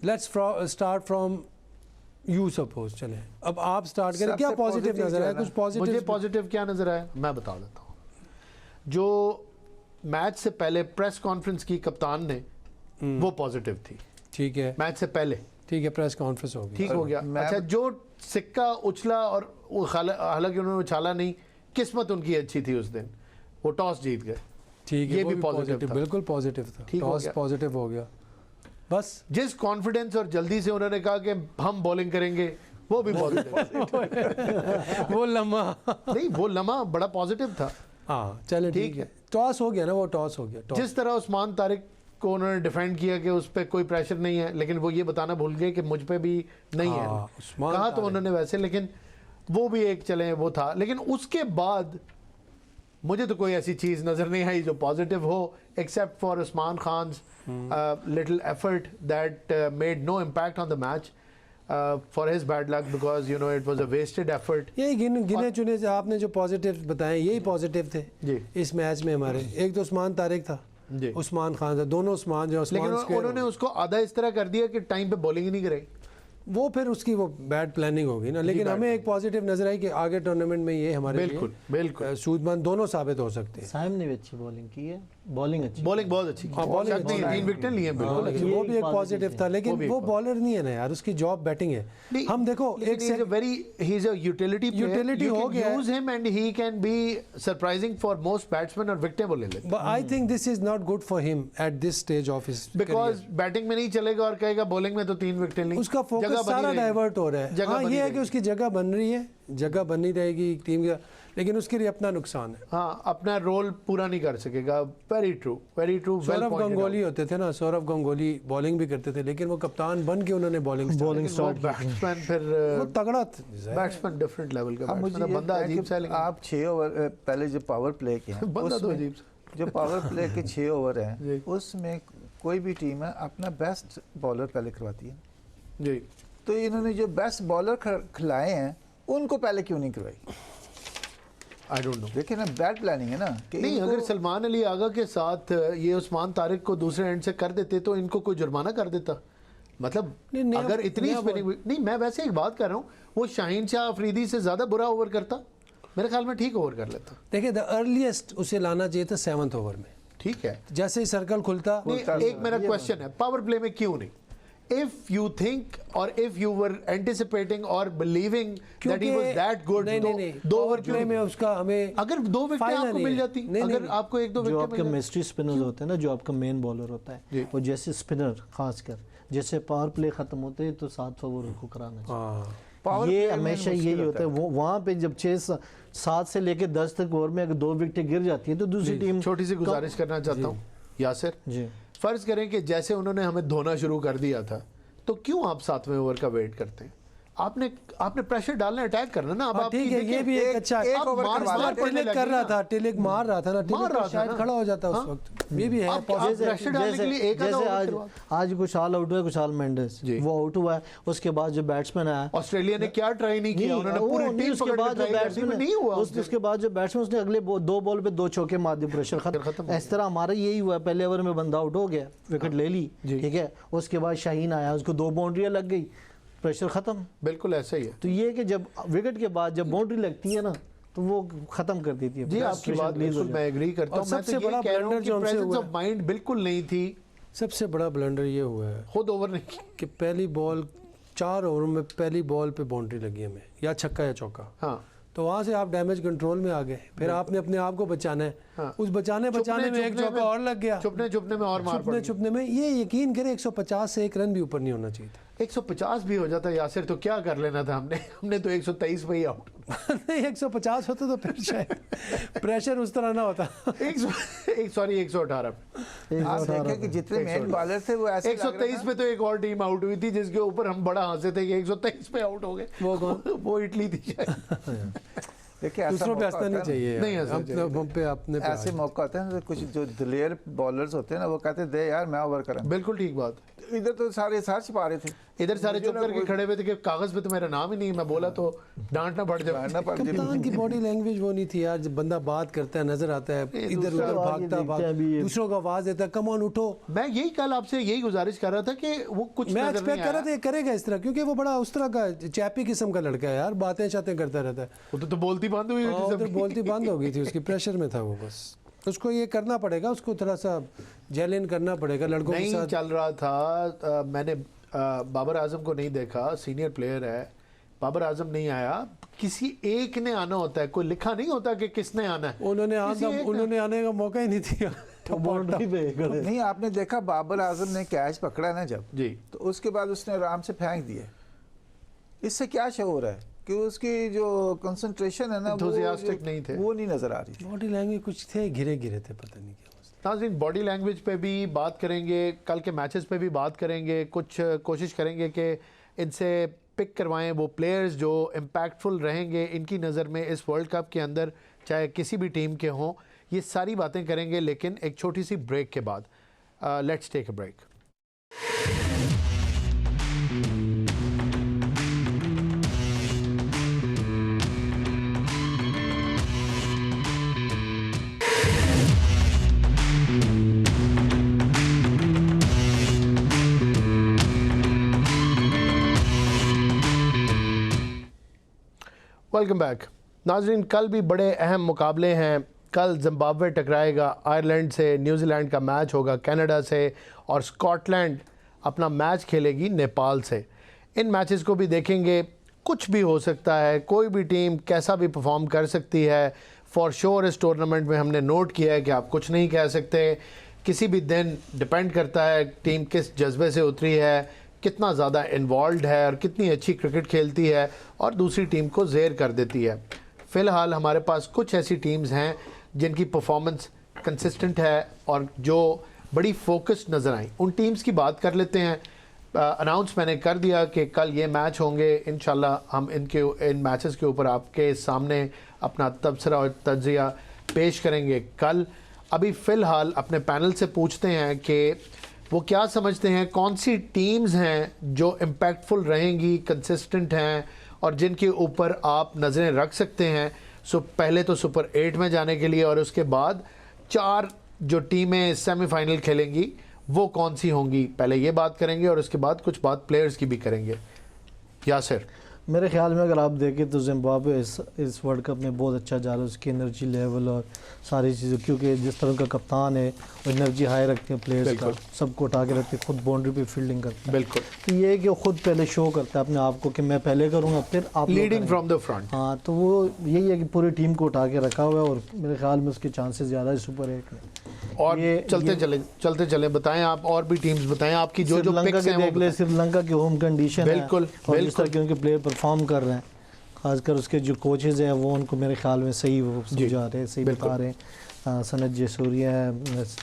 let's start from you suppose. चले अब आप स्टार्ट करें, क्या पॉजिटिव नजर आया? कुछ मुझे पॉजिटिव पॉजिटिव क्या नजर आया मैं बता देता हूँ। जो मैच से पहले प्रेस कॉन्फ्रेंस की कप्तान ने, वो पॉजिटिव थी। ठीक है, मैच से पहले ठीक है, प्रेस कॉन्फ्रेंस होगी, ठीक हो गया। अच्छा, जो सिक्का उछला और हालांकि उन्होंने उछाला नहीं, किस्मत उनकी अच्छी थी उस दिन, वो टॉस जीत गए। ठीक है, ये वो भी भी पॉजिटिव पॉजिटिव, था। बिल्कुल पॉजिटिव था, ठीक हो टॉस गया। पॉजिटिव हो गया। बस जिस कॉन्फिडेंस और जल्दी से उन्होंने कहा कि हम बॉलिंग करेंगे, वो भी पॉजिटिव। वो लम्हा नहीं, वो लम्हा बड़ा पॉजिटिव था। हाँ चले ठीक है, टॉस हो गया ना, वो टॉस हो गया। जिस तरह उस्मान तारिक को उन्होंने डिफेंड किया कि उस पर कोई प्रेशर नहीं है, लेकिन वो ये बताना भूल गए कि मुझ पे भी नहीं है। उस्मान कहा तो उन्होंने वैसे, लेकिन वो भी एक चले वो था। लेकिन उसके बाद मुझे तो कोई ऐसी चीज़ नज़र नहीं आई जो पॉजिटिव हो, except for Usman Khan's little effort that made no impact on the match for his bad luck, because you know it was a wasted effort. यही गिने चुने से आपने जो पॉजिटिव बताए यही पॉजिटिव थे जी। इस मैच में हमारे। एक तो उस्मान तारिक था, जी। उस्मान खान था, दोनों उस्मान जो लेकिन उस्मान उन्होंने उसको आधा इस तरह कर दिया कि टाइम पे बॉलिंग ही नहीं कराई। वो फिर उसकी वो बैड प्लानिंग होगी ना। लेकिन हमें एक पॉजिटिव नजर आई कि आगे टूर्नामेंट में ये हमारे बिल्कुल बिल्कुल सूदमंद दोनों साबित हो सकते हैं। साइम ने भी अच्छी बॉलिंग की है, बॉलिंग अच्छी बॉलिंग बहुत अच्छी की। हाँ, bowling शक नहीं, 3 विकेट लिए हैं, बिल्कुल अच्छी। वो भी एक positive पॉजिटिव था, लेकिन वो बॉलर नहीं है ना यार, उसकी जॉब बैटिंग है। नहीं, हम देखो एक he is a very he is a utility player. Utility You हो can गया है। use him and he can be surprising for most batsmen और विकेटें वो ले लेते हैं। But I think this is not good for him at this stage of his Because batting में नहीं चलेगा और कहेगा बॉलिंग में तो 3 विकेटें ली। उसका जगह फोकस बनी सारा रहेगी। डाइवर्ट हो रहा है। जगह हाँ बनी ये है कि रहेगी। उसकी जगह बन रही है, जगह बनी रहेगी टीम का, लेकिन उसके लिए अपना नुकसान है। हाँ, अपना रोल पूरा नहीं कर सकेगा। Very true, very true. Sourav Ganguly होते थे ना, सौरभ गंगोली बॉलिंग भी करते थे, लेकिन वो कप्तान बन के उन्होंने बॉलिंग स्टार्ट बैट्समैन फिर वो तगड़ा बैट्समैन डिफरेंट लेवल का हाँ, मुझे बैट्समैन। ये बंदा है अजीब कि सा है, लेकिन आप 6 ओवर पहले जो पावर प्ले के हैं बंदा तो उसमें अजीब सा। जो पावर प्ले के 6 ओवर जी। हैं उसमें कोई भी टीम है अपना बेस्ट बॉलर पहले करवाती है। जी, तो इन्होंने जो बेस्ट बॉलर खिलाए हैं उनको पहले क्यों नहीं करवाई? I don't know. देखिए ना, बैड प्लानिंग है ना कि नहीं, इनको- अगर सलमान अली आगा के साथ ये उस्मान तारिक को दूसरे एंड से कर देते तो इनको कोई जुर्माना कर देता। मतलब नहीं, नया- अगर इतनी नया स्पिनिंग नहीं, मैं वैसे एक बात कर रहा हूँ, वो शाहीन शाह अफरीदी से ज़्यादा बुरा ओवर करता, मेरे ख्याल में ठीक ओवर कर लेता। देखिए द अर्लीस्ट उसे लाना चाहिए था 7th ओवर में, ठीक है। जैसे ही सर्कल खुलता। नहीं, एक मेरा क्वेश्चन है, पावर प्ले में क्यों नहीं? इफ यू थिंक और इफ यू वर एंटिसिपेटिंग और believing that he was that good, नहीं, दो ओवर ओवर प्ले में उसका हमें अगर 2 विकेट फायदा आपको नहीं मिल है। जाती, नहीं, अगर नहीं, आपको 1-2 जो विकेट आपका मिल मिस्ट्री स्पिनर्स होते हैं ना, जो आपका मेन बॉलर होता जी। है, वो जैसे स्पिनर खासकर जैसे पावर प्ले खत्म होते हैं तो 7 ओवर को कराना चाहिए। हाँ पावर ये प्ले में हमेशा मुश्किल यही होता है। वो वहाँ पे जब 7 से लेके 10 तक ओवर में अगर 2 विकेट गिर जाती है तो दूसरी टीम छोटी सी गुजारिश करना चाहता हूँ यासिर, जी फर्ज करें कि जैसे उन्होंने हमें धोना शुरू कर दिया था, तो क्यों आप 7वें ओवर का वेट करते हैं? आपने प्रेशर डालना, अटैक करना ना। अब हाँ, आपकी ठीक है, ये देखिए, भी एक अच्छा एक आप ओवर मार करवा मार लेते। पड़ने टिलिक कर लगे रहा ना। था, टिलिक मार रहा था ना, टिलिक मार रहा तो था शायद ना। खड़ा हो जाता उस हाँ। वक्त। ये भी है आप पॉजिटिव। प्रेशर डालने के लिए एक आधा जैसे ओवर आज करवा। आज कुशाल आउट हुआ, कुशाल मेंडिस जी। वो आउट हुआ है, उसके बाद जो बैट्समैन आया ऑस्ट्रेलिया ने क्या ट्राई नहीं किया, उन्होंने पूरी टीम उसके पकड़ बाद के जो ट्राई कर दी, बैट्समैन नहीं हुआ उसके बाद जो बैट्समैन उसने अगले 2 बॉल पे 2 चौके मार दिए, प्रेशर खत्म खत्म। हो इस तरह हमारा यही हुआ, पहले ओवर में बंदा आउट हो गया, विकेट ले ली, जी। ठीक है, उसके बाद शाहीन आया, उसको 2 बाउंड्रियां लग गई, प्रेशर खत्म। बिल्कुल ऐसा ही है। तो ये कि जब विकेट के बाद जब बाउंड्री लगती है ना तो वो खत्म कर देती है। जी, आपकी बात बिल्कुल मैं एग्री करता हूँ। और मैं तो सबसे ये बड़ा कह रहा हूँ blunder कि जो हमसे प्रेजेंस हुआ ऑफ माइंड बिल्कुल नहीं थी। सबसे बड़ा ब्लंडर ये हुआ है खुद ओवर नहीं की। कि पहली बॉल 4 ओवर में पहली बॉल पे बाउंड्री लगी हमें, या छक्का या चौका। हाँ, तो वहाँ से आप डैमेज कंट्रोल में आ गए, फिर आपने अपने आप को बचाना है। हाँ। उस बचाने में एक चौका और लग गया, छुपने में और मार पड़ छुपने में ये यकीन करें 150 से 1 रन भी ऊपर नहीं होना चाहिए था। 150 भी हो जाता यासिर तो क्या कर लेना था हमने तो 123 पे ही आउट नहीं 150 होता तो फिर शायद प्रेशर उस तरह ना होता। 118 आप देखें कि जितने मेन बॉलर थे वो ऐसे 123 पे तो एक और टीम आउट हुई थी जिसके ऊपर हम बड़ा हंसे थे कि 123 पे आउट हो गए। वो कौन? वो इटली थी शायद। देखिए दूसरों पे हंसना नहीं चाहिए यार। नहीं हंसना हम चाहिए। हम पे अपने पे ऐसे मौका होते हैं ना, कुछ जो दिलेर बॉलर्स होते हैं ना, वो कहते हैं दे यार मैं ओवर करूंगा। बिल्कुल ठीक बात। इधर तो सारे साथ छिपा रहे थे, इधर सारे चुप करके खड़े हुए थे कि कागज पे तो मेरा नाम ही नहीं, मैं बोला तो डांटना पड़ जाए। मारना पड़ गया। कप्तान की बॉडी लैंग्वेज वो नहीं थी यार। जब बंदा बात करता है नजर आता है इधर उधर भागता दूसरों को आवाज देता है कम ऑन उठो। मैं यही कल आपसे यही गुजारिश कर रहा था कि वो कुछ मैं नजर एक्सपेक्ट नहीं कर रहा आया। था ये करेगा इस तरह, क्योंकि वो बड़ा उस तरह का चैपी किस्म का लड़का है यार, बातें शातें करता रहता है। वो तो बोलती बंद हुई हाँ, उधर बोलती बंद हो गई थी उसकी, प्रेशर में था वो। बस उसको ये करना पड़ेगा, उसको थोड़ा सा जेल इन करना पड़ेगा लड़कों के नहीं साथ। चल रहा था। मैंने बाबर आजम को नहीं देखा, सीनियर प्लेयर है, बाबर आजम नहीं आया, किसी एक ने आना होता है, कोई लिखा नहीं होता कि किसने आना है। उन्होंने आने का मौका ही नहीं दिया। बाउंड्री पे खड़े। नहीं, आपने देखा बाबर आजम ने कैच पकड़ा ना जब जी तो उसके बाद उसने आराम से फेंक दिया। इससे क्या शऊर है कि उसकी जो कंसंट्रेशन है ना Enthusiastic नहीं थे। वो नहीं नजर आ रही थी। बॉडी लैंग्वेज कुछ थे, घिरे घिरे थे, पता नहीं क्या। नाज़रीन बॉडी लैंग्वेज पे भी बात करेंगे, कल के मैचेस पे भी बात करेंगे, कुछ कोशिश करेंगे कि इनसे पिक करवाएं वो प्लेयर्स जो इम्पैक्टफुल रहेंगे इनकी नज़र में इस वर्ल्ड कप के अंदर, चाहे किसी भी टीम के हों। ये सारी बातें करेंगे लेकिन एक छोटी सी ब्रेक के बाद। Let's take a break. Welcome back नाजरीन। कल भी बड़े अहम मुकाबले हैं। कल जिम्बाब्वे टकराएगा आयरलैंड से, न्यूजीलैंड का मैच होगा कनाडा से, और स्कॉटलैंड अपना मैच खेलेगी नेपाल से। इन मैचेस को भी देखेंगे, कुछ भी हो सकता है, कोई भी टीम कैसा भी परफॉर्म कर सकती है। फॉर श्योर इस टूर्नामेंट में हमने नोट किया है कि आप कुछ नहीं कह सकते, किसी भी दिन डिपेंड करता है टीम किस जज्बे से उतरी है, कितना ज़्यादा इन्वॉल्व है और कितनी अच्छी क्रिकेट खेलती है और दूसरी टीम को ज़ेर कर देती है। फ़िलहाल हमारे पास कुछ ऐसी टीम्स हैं जिनकी परफॉर्मेंस कंसिस्टेंट है और जो बड़ी फोकस्ड नज़र आई। उन टीम्स की बात कर लेते हैं। अनाउंस मैंने कर दिया कि कल ये मैच होंगे, इंशाल्लाह हम इन मैचेस के ऊपर आपके सामने अपना तबसरा और तज्जिया पेश करेंगे कल। अभी फ़िलहाल अपने पैनल से पूछते हैं कि वो क्या समझते हैं, कौन सी टीम्स हैं जो इम्पैक्टफुल रहेंगी, कंसिस्टेंट हैं और जिनके ऊपर आप नज़रें रख सकते हैं। सो पहले तो सुपर 8 में जाने के लिए, और उसके बाद 4 जो टीमें सेमीफाइनल खेलेंगी वो कौन सी होंगी, पहले ये बात करेंगे और उसके बाद कुछ बात प्लेयर्स की भी करेंगे। यासिर, मेरे ख्याल में अगर आप देखें तो जिम्बाब्वे इस वर्ल्ड कप में बहुत अच्छा जा रहा है, उसकी एनर्जी लेवल और सारी चीज़ें, क्योंकि जिस तरह का कप्तान है वो एनर्जी हाई रखते हैं प्लेयर्स का, सबको उठा के रखते हैं, खुद बाउंड्री पे फील्डिंग करते हैं। बिल्कुल, तो ये है कि वो खुद पहले शो करता है अपने आप को कि मैं पहले करूँगा फिर आप लीडिंग फ्रॉम द फ्रंट। हाँ, तो वो यही है कि पूरी टीम को उठा के रखा हुआ है और मेरे ख्याल में उसके चांसेस ज़्यादा है सुपर 8 में। और चलते चले बताएं आप, और भी टीम्स बताएं आपकी जो जो पिक्स हैं। देख ले श्रीलंका की होम कंडीशन है बिल्कुल, और जिस तरह के उनके प्लेयर परफॉर्म कर रहे हैं, खासकर उसके जो कोचेज हैं वो उनको मेरे ख्याल में सही वो समझा रहे हैं, सही बता रहे हैं। सनत जयसूर्या है,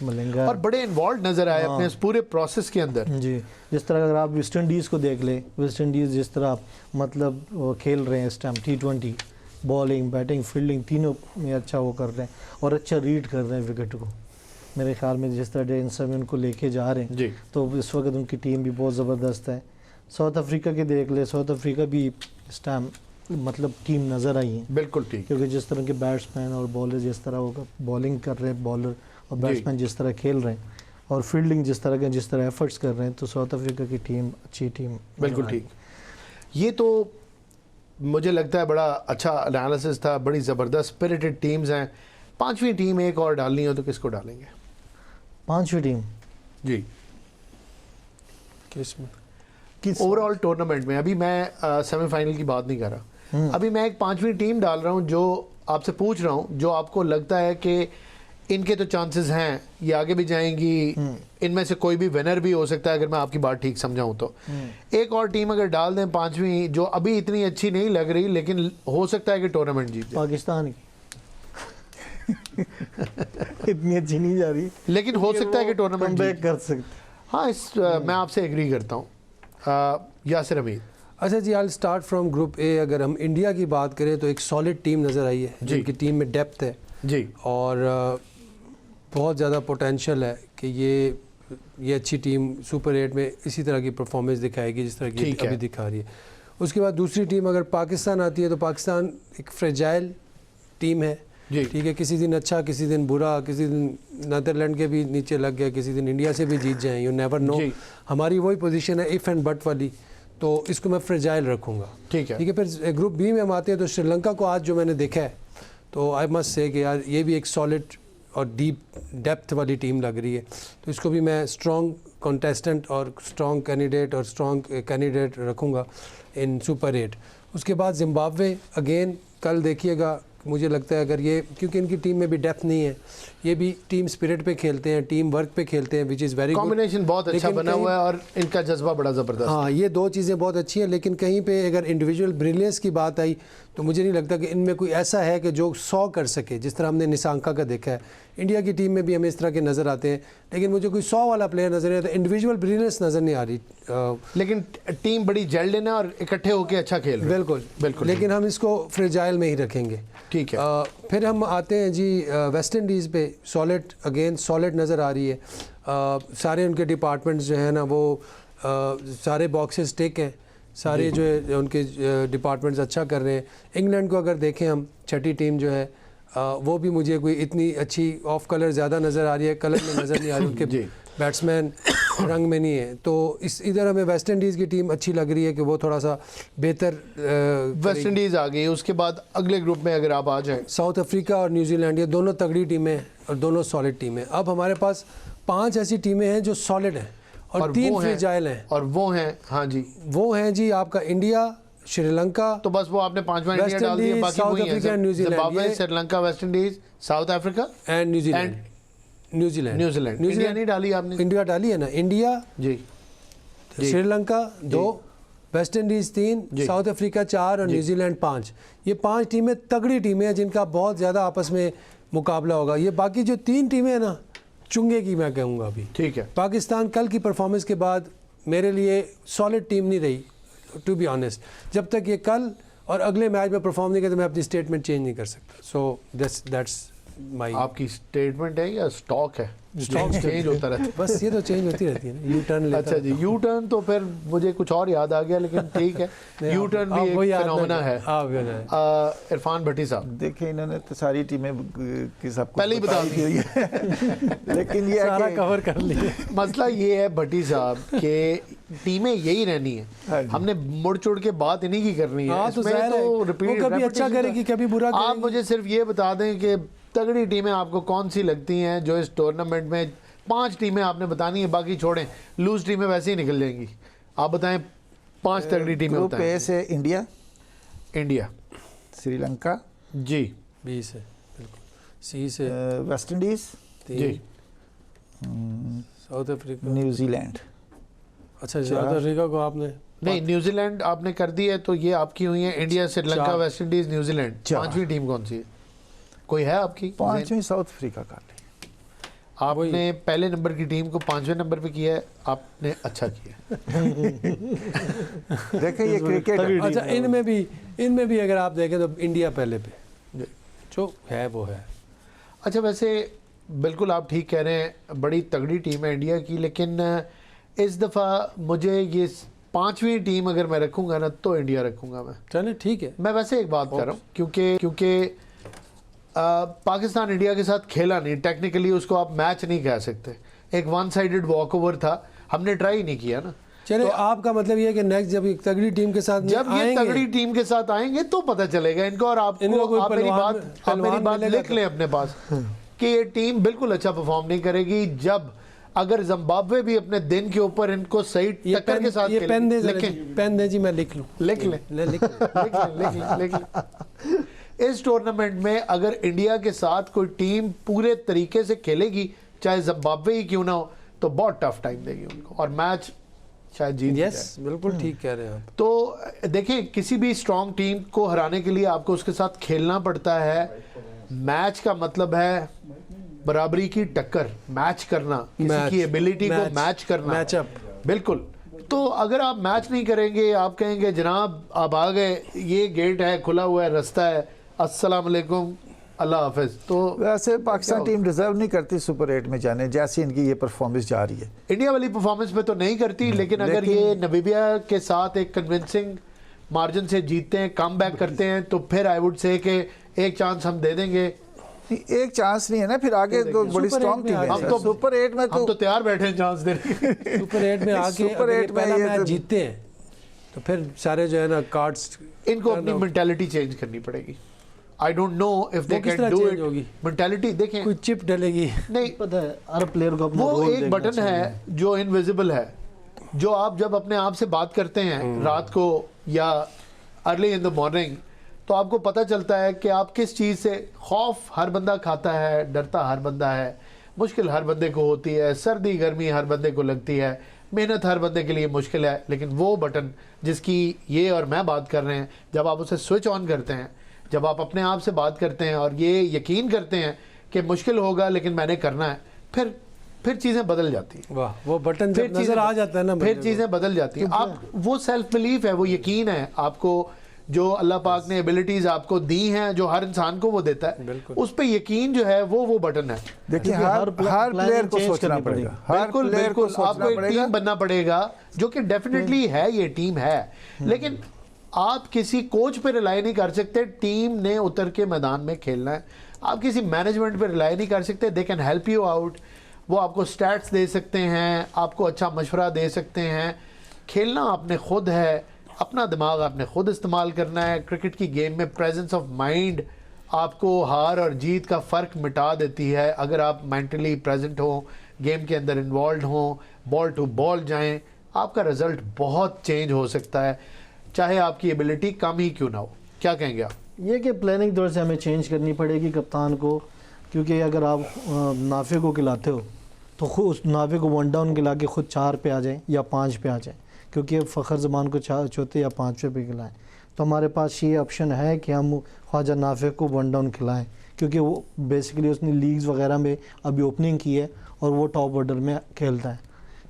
मलिंगा, और बड़े इन्वॉल्व नजर आए अपने इस पूरे प्रोसेस के अंदर। जी, जिस तरह अगर आप वेस्ट इंडीज़ को देख ले, वेस्ट इंडीज़ जिस तरह मतलब वो खेल रहे हैं इस time T20, bowling batting fielding तीनों में अच्छा वो कर रहे हैं और अच्छा रीड कर रहे हैं विकेट को। मेरे ख्याल में जिस तरह डेन सब उनको लेके जा रहे हैं जी, तो इस वक्त उनकी टीम भी बहुत ज़बरदस्त है। साउथ अफ्रीका के देख ले, साउथ अफ्रीका भी इस टाइम मतलब टीम नज़र आई है, बिल्कुल ठीक, क्योंकि जिस तरह के बैट्समैन और बॉलर जिस तरह वो बॉलिंग कर रहे हैं, बॉलर और बैट्समैन जिस तरह खेल रहे हैं और फील्डिंग जिस तरह के जिस तरह एफर्ट्स कर रहे हैं, तो साउथ अफ्रीका की टीम अच्छी टीम। बिल्कुल ठीक। ये तो मुझे लगता है बड़ा अच्छा एनालिसिस था, बड़ी ज़बरदस्त स्पिरिटेड टीम्स हैं। 5वीं टीम एक और डालनी हो तो किसको डालेंगे? 5वीं टीम जी, किस ओवरऑल टूर्नामेंट में। अभी मैं सेमीफाइनल की बात नहीं कर रहा, अभी मैं एक 5वीं टीम डाल रहा हूं जो आपसे पूछ रहा हूं, जो आपको लगता है कि इनके तो चांसेस हैं, ये आगे भी जाएंगी, इनमें से कोई भी विनर भी हो सकता है अगर मैं आपकी बात ठीक समझाऊं तो। एक और टीम अगर डाल दें पांचवी, जो अभी इतनी अच्छी नहीं लग रही लेकिन हो सकता है कि टूर्नामेंट जीत जाए। पाकिस्तान इतनी अच्छी नहीं जा रही, लेकिन हो सकता है कि टूर्नामेंट बैक कर सकते। हाँ, मैं आपसे एग्री करता हूँ। यासिर हमीद। अच्छा जी, I start from group A. अगर हम इंडिया की बात करें तो एक सॉलिड टीम नज़र आई है, जिनकी टीम में डेप्थ है जी, और बहुत ज़्यादा पोटेंशियल है कि ये अच्छी टीम सुपर 8 में इसी तरह की परफॉर्मेंस दिखाएगी जिस तरह की अभी दिखा रही है। उसके बाद दूसरी टीम अगर पाकिस्तान आती है तो पाकिस्तान एक फ्रेजाइल टीम है, ठीक है। किसी दिन अच्छा, किसी दिन बुरा, किसी दिन नीदरलैंड के भी नीचे लग गया, किसी दिन इंडिया से भी जीत जाएं, यू नेवर नो। हमारी वही पोजीशन है इफ़ एंड बट वाली, तो इसको मैं फ्रेजाइल रखूँगा, ठीक है। फिर ग्रुप बी में हम आते हैं तो श्रीलंका को आज जो मैंने देखा है तो आई मस्ट से कि यार ये भी एक सॉलिड और डीप डेप्थ वाली टीम लग रही है, तो इसको भी मैं स्ट्रॉन्ग कॉन्टेस्टेंट और स्ट्रॉन्ग कैंडिडेट रखूँगा इन सुपर 8। उसके बाद जिम्बाब्वे अगेन कल देखिएगा, मुझे लगता है अगर ये, क्योंकि इनकी टीम में भी डेप्थ नहीं है, ये भी टीम स्पिरिट पे खेलते हैं, टीम वर्क पे खेलते हैं, which is very good. Combination बहुत अच्छा बना हुआ है और इनका जज्बा बड़ा ज़बरदस्त। हाँ, ये दो चीज़ें बहुत अच्छी हैं, लेकिन कहीं पे अगर इंडिविजुअल ब्रिलियंस की बात आई तो मुझे नहीं लगता कि इनमें कोई ऐसा है कि जो 100 कर सके, जिस तरह हमने निशांका का देखा है। इंडिया की टीम में भी हमें इस तरह के नज़र आते हैं, लेकिन मुझे कोई 100 वाला प्लेयर नज़र नहीं आता, इंडिविजुअल ब्रिलियंस नज़र नहीं आ रही। लेकिन टीम बड़ी जेल्ड है और इकट्ठे होकर अच्छा खेल रहे हैं। बिल्कुल बिल्कुल, लेकिन हम इसको फ्रेजाइल में ही रखेंगे, ठीक है। फिर हम आते हैं जी वेस्ट इंडीज़ पे। सॉलिड अगेन सॉलिड नज़र आ रही है, सारे उनके डिपार्टमेंट्स जो है ना वो सारे बॉक्सेस टिक हैं, सारे जो है उनके डिपार्टमेंट्स अच्छा कर रहे हैं। इंग्लैंड को अगर देखें हम, छठी टीम जो है वो भी मुझे कोई इतनी अच्छी ऑफ कलर ज़्यादा नज़र आ रही है, कलर में नज़र नहीं आ रही, उनके बैट्समैन रंग में नहीं है। तो इधर हमें वेस्ट इंडीज़ की टीम अच्छी लग रही है कि वो थोड़ा सा बेहतर वेस्ट इंडीज़ आ गई। उसके बाद अगले ग्रुप में अगर आप आ जाएं, साउथ अफ्रीका और न्यूजीलैंड, ये दोनों तगड़ी टीमें हैं और दोनों सॉलिड टीमें। अब हमारे पास 5 ऐसी टीमें हैं जो सॉलिड हैं और 3 फ्रेजाइल हैं, और वो हैं, हाँ जी, वो हैं जी आपका इंडिया, श्रीलंका, तो बस वो आपने 5वां इंडिया डाल दिया, बाकी वही है Zimbabwe, Sri Lanka, West Indies, South Africa and New Zealand. India नहीं डाली आपने? इंडिया डाली है ना, इंडिया जी, Sri Lanka 2, West Indies 3, South Africa 4 और न्यूजीलैंड 5। ये 5 टीमें तगड़ी टीमें हैं जिनका बहुत ज़्यादा आपस में मुकाबला होगा। ये बाकी जो 3 टीमें हैं ना, चुंगे की मैं कहूँगा अभी, ठीक है। पाकिस्तान कल की परफॉर्मेंस के बाद मेरे लिए सॉलिड टीम नहीं रही, टू बी ऑनेस्ट। जब तक ये कल और अगले मैच में परफॉर्म नहीं करते मैं अपनी स्टेटमेंट चेंज नहीं कर सकता। So that's my. आपकी स्टेटमेंट है या स्टॉक है? स्टॉक चेंज होता रहता है। बस ये तो चेंज होती रहती है ना, यू टर्न लेता। अच्छा जी, यू टर्न तो फिर मुझे कुछ और याद आ गया, लेकिन ठीक है, यू टर्न भी एक फिनोमेना है। इरफान भट्टी साहब, देखिए इन्होंने तो सारी टीमें की सब पहले ही बता दी है लेकिन ये सारा कवर कर लिया। मसला ये है भट्टी साहब कि टीमें यही रहनी है, हमने मुड़ चुड़ के बात इन्हीं की करनी है। इसमें तो रिपीट, कभी अच्छा करेगी कभी बुरा करेगी। आप मुझे सिर्फ ये बता दें कि तगड़ी टीमें आपको कौन सी लगती हैं जो इस टूर्नामेंट में? 5 टीमें आपने बतानी है, बाकी छोड़ें, लूज टीमें वैसे ही निकल जाएंगी। आप बताएं 5 तगड़ी टीमें। ग्रुप ए से इंडिया, श्रीलंका जी, बी से बिल्कुल, सी से वेस्ट इंडीज जी, साउथ अफ्रीका, न्यूजीलैंड। अच्छा, साउथ अफ्रीका को आपने नहीं, न्यूजीलैंड आपने कर दी है, तो ये आपकी हुई है India, Sri Lanka, West Indies, New Zealand. 5वीं टीम कौन सी है? कोई है आपकी? 5वीं साउथ अफ्रीका कर ली। आपने पहले नंबर की टीम को 5वें नंबर पे किया है, आपने अच्छा किया। देखिए ये क्रिकेट। अच्छा, इनमें भी अगर आप देखें तो इंडिया पहले पे जो है वो है। अच्छा, वैसे बिल्कुल आप ठीक कह रहे हैं, बड़ी तगड़ी टीम है इंडिया की, लेकिन इस दफ़ा मुझे ये 5वीं टीम अगर मैं रखूँगा ना तो इंडिया रखूँगा मैं। चले ठीक है, मैं वैसे एक बात कर रहा हूँ, क्योंकि पाकिस्तान इंडिया के साथ खेला नहीं, टेक्निकली उसको आप मैच नहीं कह सकते, एक 1 साइडेड वॉकओवर था, हमने ट्राई नहीं किया ना। चले तो आपका मतलब ये है कि नेक्स्ट जब एक तगड़ी टीम के साथ जब ये तगड़ी टीम के साथ आएंगे तो पता चलेगा इनको। और आप मेरी बात लिख लें अपने पास कि ये टीम बिल्कुल अच्छा परफॉर्म नहीं करेगी जब अगर जिम्बाब्वे भी अपने दिन के ऊपर इनको सही टक्कर के साथ। ये पेन दे जी, मैं लिख लूं। लिख लें। इस टूर्नामेंट में अगर इंडिया के साथ कोई टीम पूरे तरीके से खेलेगी, चाहे जिम्बाब्वे ही क्यों ना हो, तो बहुत टफ टाइम देगी उनको और मैच शायद जीत जाए। यस, बिल्कुल ठीक कह रहे हैं आप। तो देखें, किसी भी स्ट्रॉन्ग टीम को हराने के लिए आपको उसके साथ खेलना पड़ता है। मैच का मतलब है बराबरी की टक्कर, मैच करना, किसी की एबिलिटी को मैच करना, मैचअप। बिल्कुल। तो अगर आप मैच नहीं करेंगे, आप कहेंगे जनाब आप आ गए, ये गेट है, खुला हुआ है, रास्ता है, अस्सलाम वालेकुम, अल्लाह हाफिज, तो वैसे पाकिस्तान टीम डिजर्व नहीं करती सुपर 8 में जाने, जैसी इनकी ये परफॉर्मेंस जा रही है। इंडिया वाली परफॉर्मेंस पे तो नहीं करती, लेकिन अगर ये नमीबिया के साथ एक कन्विंसिंग मार्जिन से जीतते हैं, कम बैक करते हैं, तो फिर आई वुड से कि एक चांस हम दे देंगे। एक चांस नहीं है ना, फिर आगे तो बड़ी स्ट्रॉन्ग टीम है। हम तो सुपर 8 में हम तो तैयार बैठे हैं चांस देने के। सुपर 8 में आके सुपर अगर ये 8 में पहला ये मैच तो- जीतते हैं तो फिर सारे जो है ना कार्ड्स इनको अपनी मेंटालिटी चेंज करनी पड़ेगी। I don't know if they वो किस कैन तरह डू change इट। होगी? मेंटालिटी देखें, कोई चिप डलेगी। नहीं, पता है हर प्लेयर को अपना वो रोल एक देखना बटन चाहिए। है जो इनविजिबल है, जो आप जब अपने आप से बात करते हैं रात को या अर्ली इन द मॉर्निंग, तो आपको पता चलता है कि आप किस चीज़ से खौफ हर बंदा खाता है, डरता हर बंदा है, मुश्किल हर बंदे को होती है, सर्दी गर्मी हर बंदे को लगती है, मेहनत हर बंदे के लिए मुश्किल है। लेकिन वो बटन जिसकी ये और मैं बात कर रहे हैं, जब आप उसे स्विच ऑन करते हैं, जब आप अपने आप से बात करते हैं और ये यकीन करते हैं कि मुश्किल होगा लेकिन मैंने करना है, फिर चीज़ें बदल जाती हैं। वाह, वो बटन फिर जब नजर आ जाता है ना, फिर चीज़ें बदल जाती हैं। आप वो सेल्फ बिलीफ है, वो यकीन है आपको, जो अल्लाह पाक ने एबिलिटीज़ आपको दी हैं, जो हर इंसान को वो देता है, उस पे यकीन जो है वो बटन है। देखिए क्योंकि हर प्लेयर को change सोचना करनी पड़ेगा, पड़ेगी। हर बिल्कुल प्लेयर को बिल्कुल, आपको एक टीम बनना पड़ेगा, जो कि डेफिनेटली है, ये टीम है, लेकिन आप किसी कोच पे रिलाई नहीं कर सकते। टीम ने उतर के मैदान में खेलना है। आप किसी मैनेजमेंट पे रिलाई नहीं कर सकते। They can help you out, वो आपको स्टैट्स दे सकते हैं, आपको अच्छा मशवरा दे सकते हैं। खेलना आपने खुद है, अपना दिमाग आपने खुद इस्तेमाल करना है। क्रिकेट की गेम में प्रेजेंस ऑफ माइंड आपको हार और जीत का फ़र्क मिटा देती है। अगर आप मेंटली प्रेजेंट हो, गेम के अंदर इन्वॉल्व हो, बॉल टू बॉल जाएं, आपका रिजल्ट बहुत चेंज हो सकता है, चाहे आपकी एबिलिटी कम ही क्यों ना हो। क्या कहेंगे आप? ये कि प्लानिंग तौर से हमें चेंज करनी पड़ेगी कप्तान को, क्योंकि अगर आप नाफे को खिलाते हो तो खुद उस नाफे को 1 डाउन खिला के खुद 4 पे आ जाएं या 5 पे आ जाएं, क्योंकि फ़खर ज़मान को 4 चौथे या 5वें पे खिलाएं। तो हमारे पास ये ऑप्शन है कि हम ख्वाजा नाफे को 1 डाउन खिलाएं, क्योंकि वो बेसिकली उसने लीग्स वगैरह में अभी ओपनिंग की है और वो टॉप ऑर्डर में खेलता है।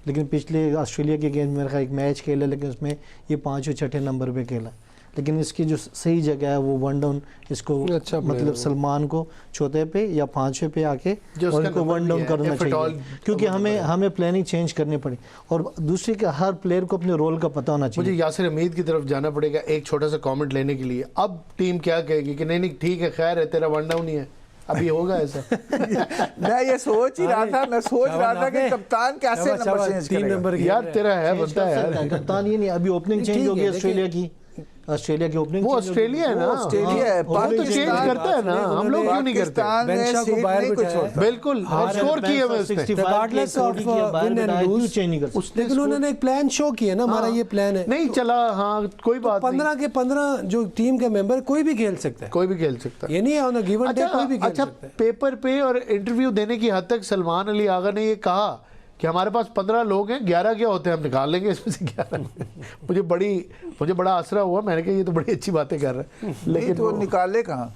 लेकिन पिछले ऑस्ट्रेलिया के गेम में मेरा एक मैच खेला, लेकिन उसमें ये 5 और 6 नंबर पे खेला। लेकिन इसकी जो सही जगह है वो 1 डाउन इसको अच्छा मतलब सलमान को चौथे पे या 5वें पे आके जो और उसका इनको नंबर 1 भी डाउन है, करना if at all चाहिए, क्योंकि हमें प्लानिंग चेंज करनी पड़ी। और दूसरी का हर प्लेयर को अपने रोल का पता होना चाहिए। मुझे यासिर हमीद की तरफ जाना पड़ेगा एक छोटा सा कमेंट लेने के लिए। अब टीम क्या कहेगी कि नहीं नहीं ठीक है, खैर है, तेरा 1 डाउन ही है, अभी होगा ऐसा? मैं ये सोच ही रहा था, मैं सोच रहा था कि कप्तान कैसे नंबर चेंज 3 करेगा। नंबर यार तेरा है, चेंज बनता कर है सकता है यार। कप्तान, ये नहीं अभी ओपनिंग ठीक चेंज है, होगी लेकिन- ऑस्ट्रेलिया की ओपनिंग वो ऑस्ट्रेलिया है ना, ऑस्ट्रेलिया है, वो तो चेंज करता है ना, हम लोग क्यों नहीं करते? पाकिस्तान में बेंचा को सीट बाहर नहीं कुछ बिठाया। छोड़ता। बिल्कुल, और स्कोर किया हुआ उसने। Regardless of, win and lose, change नहीं कर सकते। उसने लेकिन उन्होंने एक प्लान शो किया ना, हमारा ये प्लान है। नहीं चला, हाँ कोई बात नहीं, 15 के 15 जो टीम के मेंबर कोई भी खेल सकता है, कोई भी खेल सकता है। ये नहीं है ऑन गिवन डे कोई भी खेल अच्छा, सकता है। पेपर पे और इंटरव्यू देने की हद तक सलमान अली आगा ने ये कहा कि हमारे पास 15 लोग हैं, 11 क्या होते हैं, हम निकाल लेंगे इसमें से 11। मुझे बड़ा आसरा हुआ, मैंने कहा ये तो बड़ी अच्छी बातें कर रहे हैं, लेकिन लेकिन वो निकाले कहाँ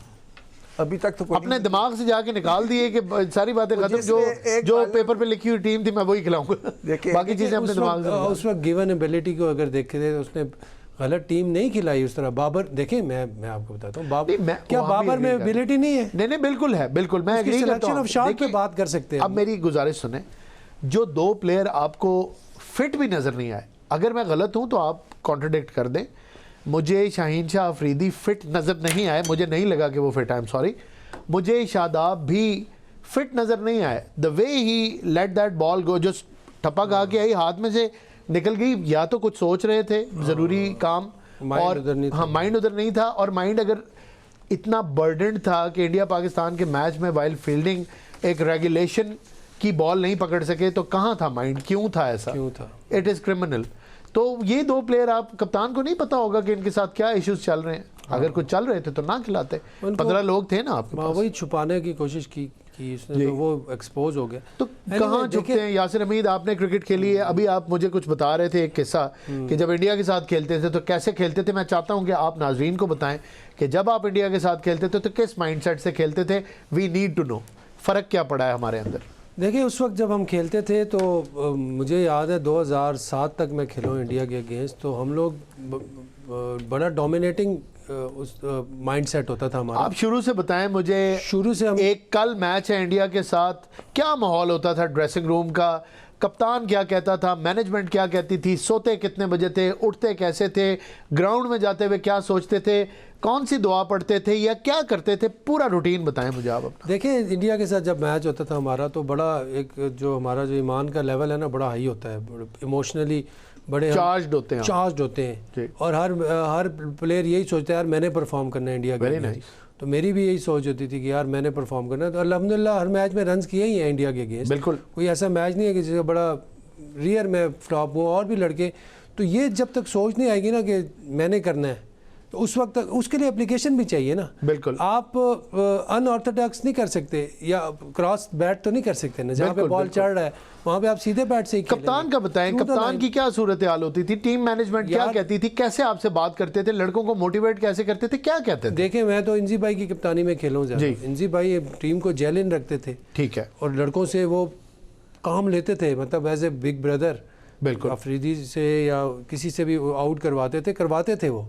अभी तक तो कोई अपने दिमाग से जाके निकाल दिए कि सारी बातें खत्म, जिसमें जो एक पेपर पे लिखी हुई टीम थी मैं वही खिलाऊंगा, देखिए, बाकी चीजें अपने दिमाग से निकाल। उस वक्त गिवन एबिलिटी को अगर देखे थे तो उसने गलत टीम नहीं खिलाई उस तरह। बाबर देखें, मैं आपको बताता हूँ, नहीं, मैं क्या वहाँ भी बाबर में agree कर- एबिलिटी नहीं है? नहीं बिल्कुल है, बिल्कुल मैं एग्री करता सिलेक्शन हूँ। ऑफ शॉट पे देखिए, बात कर सकते हैं। अब मेरी गुजारिश सुने, जो 2 प्लेयर आपको फिट भी नजर नहीं आए, अगर मैं गलत हूं तो आप कॉन्ट्रडिक्ट कर दें। मुझे शाहीन शाह अफरीदी फिट नजर नहीं आए, मुझे नहीं लगा कि वो फिट है, आई एम सॉरी। मुझे शादाब भी फिट नजर नहीं आए। The way he let that ball go, जो टपा गा के आई हाथ में से निकल गई, या तो कुछ सोच रहे थे जरूरी काम, माइंड उधर नहीं था। हाँ माइंड उधर नहीं था, और माइंड अगर इतना बर्डन था कि इंडिया पाकिस्तान के मैच में वाइल फील्डिंग एक रेगुलेशन की बॉल नहीं पकड़ सके, तो कहाँ था माइंड, क्यों था ऐसा? क्यों था? It is criminal. तो ये 2 प्लेयर, आप कप्तान को नहीं पता होगा कि इनके साथ क्या इश्यूज चल रहे हैं। अगर कुछ चल रहे थे तो ना खिलाते। उनको- 15 लोग थे ना आपके पास। वही छुपाने की कोशिश की उसने, तो वो एक्सपोज हो गया। तो कहाँ झुकते हैं यासिर हमीद? आपने क्रिकेट खेली है, अभी आप मुझे कुछ बता रहे थे एक किस्सा कि जब इंडिया के साथ खेलते थे तो कैसे खेलते थे। मैं चाहता हूँ कि आप नाजरीन को बताएं कि जब आप इंडिया के साथ खेलते थे तो किस माइंडसेट से खेलते थे। वी नीड टू नो फ़र्क क्या पड़ा है हमारे अंदर। देखिए उस वक्त जब हम खेलते थे तो मुझे याद है 2007 तक मैं खेला हूँ इंडिया के अगेंस्ट, तो हम लोग बड़ा डोमिनेटिंग उस माइंडसेट होता था हमारा। आप शुरू से बताएं मुझे, शुरू से हम एक कल मैच है इंडिया के साथ, क्या माहौल होता था ड्रेसिंग रूम का? कप्तान क्या कहता था, मैनेजमेंट क्या कहती थी, सोते कितने बजे थे, उठते कैसे थे, ग्राउंड में जाते हुए क्या सोचते थे, कौन सी दुआ पढ़ते थे या क्या करते थे? पूरा रूटीन बताएं मुझे आप अपना। देखिए इंडिया के साथ जब मैच होता था हमारा तो बड़ा एक जो हमारा जो ईमान का लेवल है ना बड़ा हाई होता है, इमोशनली बड़े चार्ज्ड होते हैं। चार्ज्ड होते जी। हैं और हर प्लेयर यही सोचता है यार मैंने परफॉर्म करना है इंडिया के Very अगेंस्ट। nice। तो मेरी भी यही सोच होती थी कि यार मैंने परफॉर्म करना है, तो अल्हम्दुलिल्लाह हर मैच में रन्स किए ही हैं इंडिया के अगेंस्ट। बिल्कुल। कोई ऐसा मैच नहीं है कि जिसका बड़ा रियर में फ्लॉप हुआ, और भी लड़के। तो ये जब तक सोच नहीं आएगी ना कि मैंने करना है, तो उस वक्त तक उसके लिए एप्लीकेशन भी चाहिए ना। बिल्कुल। आप अनऑर्थोडॉक्स नहीं कर सकते या क्रॉस बैट तो नहीं कर सकते ना, जहाँ पे बिल्कुल, बॉल बिल्कुल। चढ़ रहा है वहाँ पे आप सीधे बैट से ही खेलेंगे। कप्तान का बताएं, Through the कप्तान line। की क्या सूरत हाल होती थी? टीम मैनेजमेंट क्या यार- कहती थी? कैसे आपसे बात करते थे? लड़कों को मोटिवेट कैसे करते थे? क्या कहते थे? देखें मैं तो इंजी भाई की कप्तानी में खेला हूँ ज़्यादा। जी। इंजी भाई टीम को जेलिन रखते थे ठीक है। और लड़कों से वो काम लेते थे, मतलब एज ए बिग ब्रदर। बिल्कुल। अफरीदी से या किसी से भी आउट करवाते थे वो।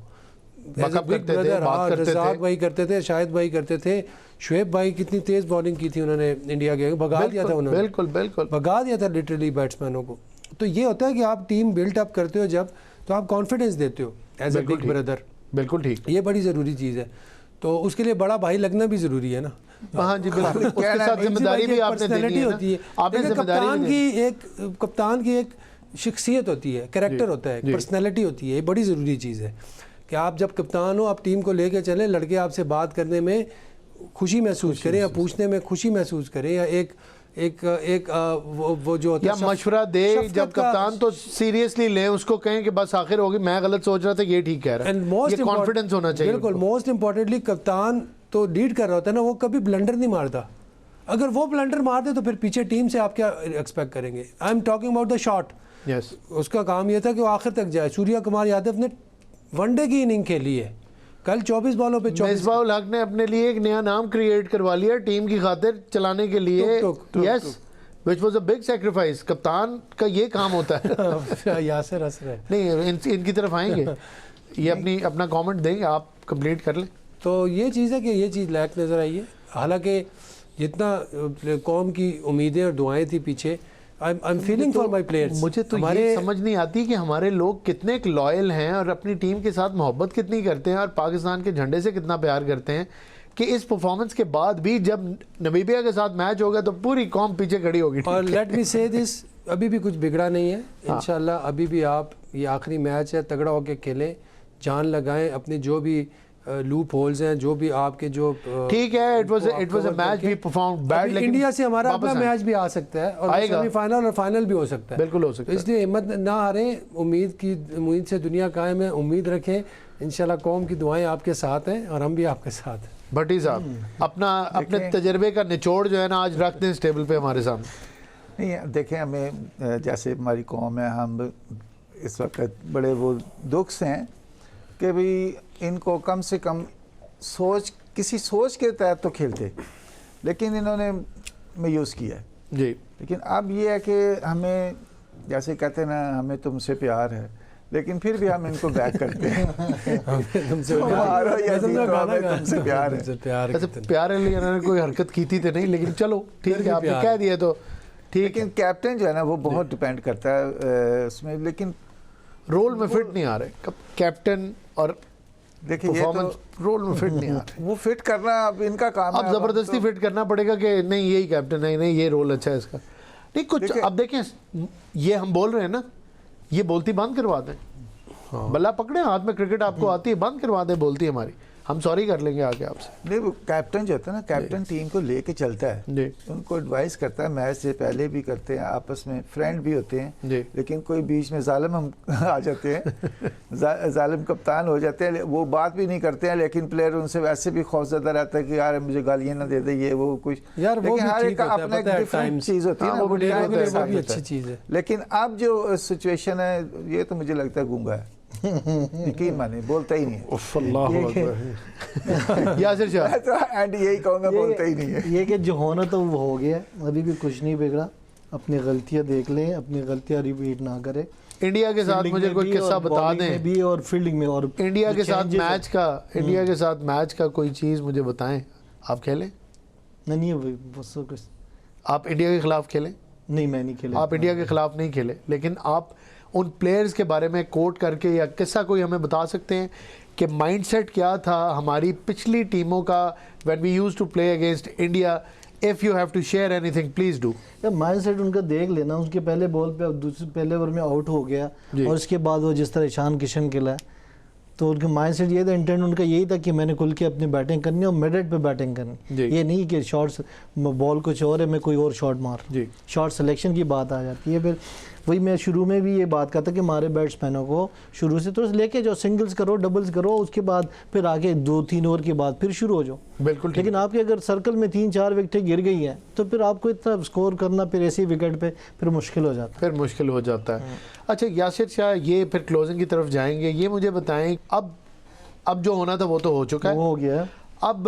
Backup करते थे, बात करते रज़ाक थे। भाई करते थे, शाहिद भाई करते थे, शुएब भाई कितनी तेज़ बॉलिंग की थी उन्होंने इंडिया के, भगा दिया था उन्होंने। बिल्कुल बिल्कुल। भगा दिया था लिटरली बैट्समैनों को। तो ये होता है कि आप टीम बिल्ट अप करते हो जब, तो आप कॉन्फिडेंस देते हो एज ए बिल्कुल बिग ठीक। ब्रदर। बिल्कुल ठीक। ये बड़ी ज़रूरी चीज़ है, तो उसके लिए बड़ा भाई लगना भी ज़रूरी है ना। हाँ जी बिल्कुल। उसके कहना साथ नहीं, जिम्मेदारी भी आपने देनी पर्सनैलिटी है ना। होती है। आपने देखिए, जिम्मेदारी भी देनी। कप्तान की एक शख्सियत होती है, कैरेक्टर होता है, जी। पर्सनैलिटी होती है। ये बड़ी ज़रूरी चीज़ है कि आप जब कप्तान हो, आप टीम को लेके चलें, लड़के आपसे बात करने में खुशी महसूस करें या पूछने में खुशी महसूस करें, या एक वो जो होता या है मशवरा दे। शफकत जब का- कप्तान तो सीरियसली लें, उसको कहें कि बस आखिर होगी, मैं गलत सोच रहा था, ये ठीक कह रहा एंड है। मोस्ट ये कॉन्फिडेंस होना चाहिए बिल्कुल। उनको। मोस्ट इंपॉर्टेंटली कप्तान तो लीड कर रहा होता है ना, वो कभी ब्लंडर नहीं मारता। अगर वो ब्लंडर मार दे तो फिर पीछे टीम से आप क्या एक्सपेक्ट करेंगे? I am talking about the shot. Yes. उसका काम ये था कि वो आखिर तक जाए। सूर्या कुमार यादव ने वनडे की इनिंग खेली है, कल 24 बॉलों पे 24। मिसबाउल हक ने अपने लिए एक नया नाम क्रिएट करवा लिया टीम की खातिर चलाने के लिए। Took, yes, which was a big sacrifice. कप्तान का ये काम होता है। यासिर हंस रहे हैं। नहीं, इनकी तरफ आएंगे, ये अपना कमेंट देंगे, आप कंप्लीट कर लें। तो ये चीज़ है कि ये चीज़ लैक नज़र आई है। हालांकि जितना कौम की उम्मीदें और दुआएं थी पीछे, I am feeling for my players. मुझे तो ये समझ नहीं आती कि हमारे लोग कितने लॉयल हैं और अपनी टीम के साथ मोहब्बत कितनी करते हैं और पाकिस्तान के झंडे से कितना प्यार करते हैं कि इस परफॉर्मेंस के बाद भी जब नमीबिया के साथ मैच होगा तो पूरी कौम पीछे खड़ी होगी। और लेट मी से दिस, अभी भी कुछ बिगड़ा नहीं है इंशाल्लाह। अभी भी आप, ये आखिरी मैच है, तगड़ा होकर खेलें, जान लगाएं, अपनी जो भी लूप होल्स हैं, जो भी आपके जो ठीक है। It was a match we perform bad, लेकिन इंडिया से हमारा वापस अपना आए। मैच भी आ सकता है और आएगा। सेमीफाइनल और फाइनल भी हो सकता है। बिल्कुल हो सकता है। इसलिए हिम्मत ना हारें, उम्मीद से दुनिया कायम है, उम्मीद रखें। इंशाल्लाह कौम की दुआएं आपके साथ हैं और हम भी आपके साथ हैं। भट्टी साहब, अपने तजर्बे का निचोड़ जो है ना आज रख दें इस टेबल पे हमारे सामने। नहीं देखें, हमें जैसे हमारी कौम है, हम इस वक्त बड़े वो दुख से हैं कि भाई इनको कम से कम किसी सोच के तहत तो खेलते, लेकिन इन्होंने मायूस किया है जी। लेकिन अब ये है कि हमें, जैसे कहते हैं ना, हमें तुमसे प्यार है, लेकिन फिर भी हम इनको बैक करते हैं। तुमसे हमारा या जीतो, हमें तुमसे प्यार है। तुमसे प्यार है ऐसे कितना। प्यारे लिए इन्होंने कोई हरकत की थी तो नहीं, लेकिन चलो ठीक है, आपने प्यार कह दिया तो ठीक है। लेकिन कैप्टन जो है ना वो बहुत डिपेंड करता है उसमें, लेकिन रोल में फिट नहीं आ रहे कैप्टन और देखिए ये परफॉर्मेंस तो रोल में फिट नहीं आ रहे। वो फिट करना अब इनका काम है। अब जबरदस्ती फिट करना पड़ेगा कि नहीं यही कैप्टन है, नहीं ये रोल अच्छा है इसका। नहीं कुछ अब देखें, ये हम बोल रहे हैं ना, ये बोलती बंद करवा दें। बल्ला पकड़े हाथ में, क्रिकेट आपको आती है, बंद करवा दें बोलती हमारी। हम सॉरी कर लेंगे आगे आपसे। नहीं, वो कैप्टन जो होता है ना, कैप्टन टीम को लेके चलता है, जी उनको एडवाइस करता है, मैच से पहले भी करते हैं, आपस में फ्रेंड भी होते हैं, जी लेकिन कोई बीच में जालिम हम आ जाते हैं जालिम कप्तान हो जाते हैं, वो बात भी नहीं करते हैं, लेकिन प्लेयर उनसे वैसे भी खौफजदा रहता है कि यार मुझे गालियाँ ना दे दे, ये वो कुछ। यार वो लेकिन भी हर ठीक एक होता है, अपना एक पता है, डिफरेंट times। चीज़ होती है हाँ, ना, वो वो भी time वो के भी साथ अच्छी होता है। चीज़ है। लेकिन अब जो सिचुएशन है ये तो मुझे लगता है गूंगा है, यकीन माने बोलता ही नहीं है। अल्लाह अकबर। यासिर शाह मैं तो एंड यही कहूँगा, बोलता ही नहीं है। ये कि जो होना तो वो हो गया, अभी भी कुछ नहीं बिगड़ा, अपनी गलतियां देख लें, अपनी गलतियां रिपीट ना करें। इंडिया के साथ फील्डिंग मुझे में कोई भी किस्सा और बता बॉलिंग दें, में भी और फील्डिंग में, और इंडिया जो के साथ changes हैं। मैच का, इंडिया के साथ मैच का कोई चीज़ मुझे बताएं। आप खेलें? नहीं बस कुछ आप इंडिया के खिलाफ खेलें? नहीं, मैं नहीं खेला। आप इंडिया के खिलाफ नहीं खेले, लेकिन आप उन प्लेयर्स के बारे में कोट करके या किस्सा कोई हमें बता सकते हैं कि माइंडसेट क्या था हमारी पिछली टीमों का when we used to play against India? If you have to share anything please do. Mind set उनका देख लेना, उसके पहले बॉल पे दूसरे पहले ओवर में आउट हो गया, जी। और उसके बाद वो जिस तरह ईशान किशन खेला है, तो उनका माइंड सेट ये था, इंटेंट उनका यही था कि मैंने खुल के अपनी बैटिंग करनी और मिड पे बैटिंग करनी। जी। ये नहीं कि शॉट्स बॉल कुछ और है, मैं कोई और शॉट मार। जी शॉट सिलेक्शन की बात आ जाती है। फिर वही मैं शुरू में भी ये बात करता कि हमारे बैट्समैनों को शुरू से तो लेके जाओ, सिंगल्स करो, डबल्स करो, उसके बाद फिर आगे 2-3 ओवर के बाद फिर शुरू हो जाओ। बिल्कुल ठीक। लेकिन आपके अगर सर्कल में 3-4 विकेटें गिर गई हैं तो फिर आपको इतना स्कोर करना फिर ऐसी विकेट पे फिर मुश्किल हो जाता है। फिर मुश्किल हो जाता है। अच्छा यासिर शाह, ये फिर क्लोजिंग की तरफ जाएंगे, ये मुझे बताएं, अब जो होना था वो तो हो चुका है, वो हो गया है। अब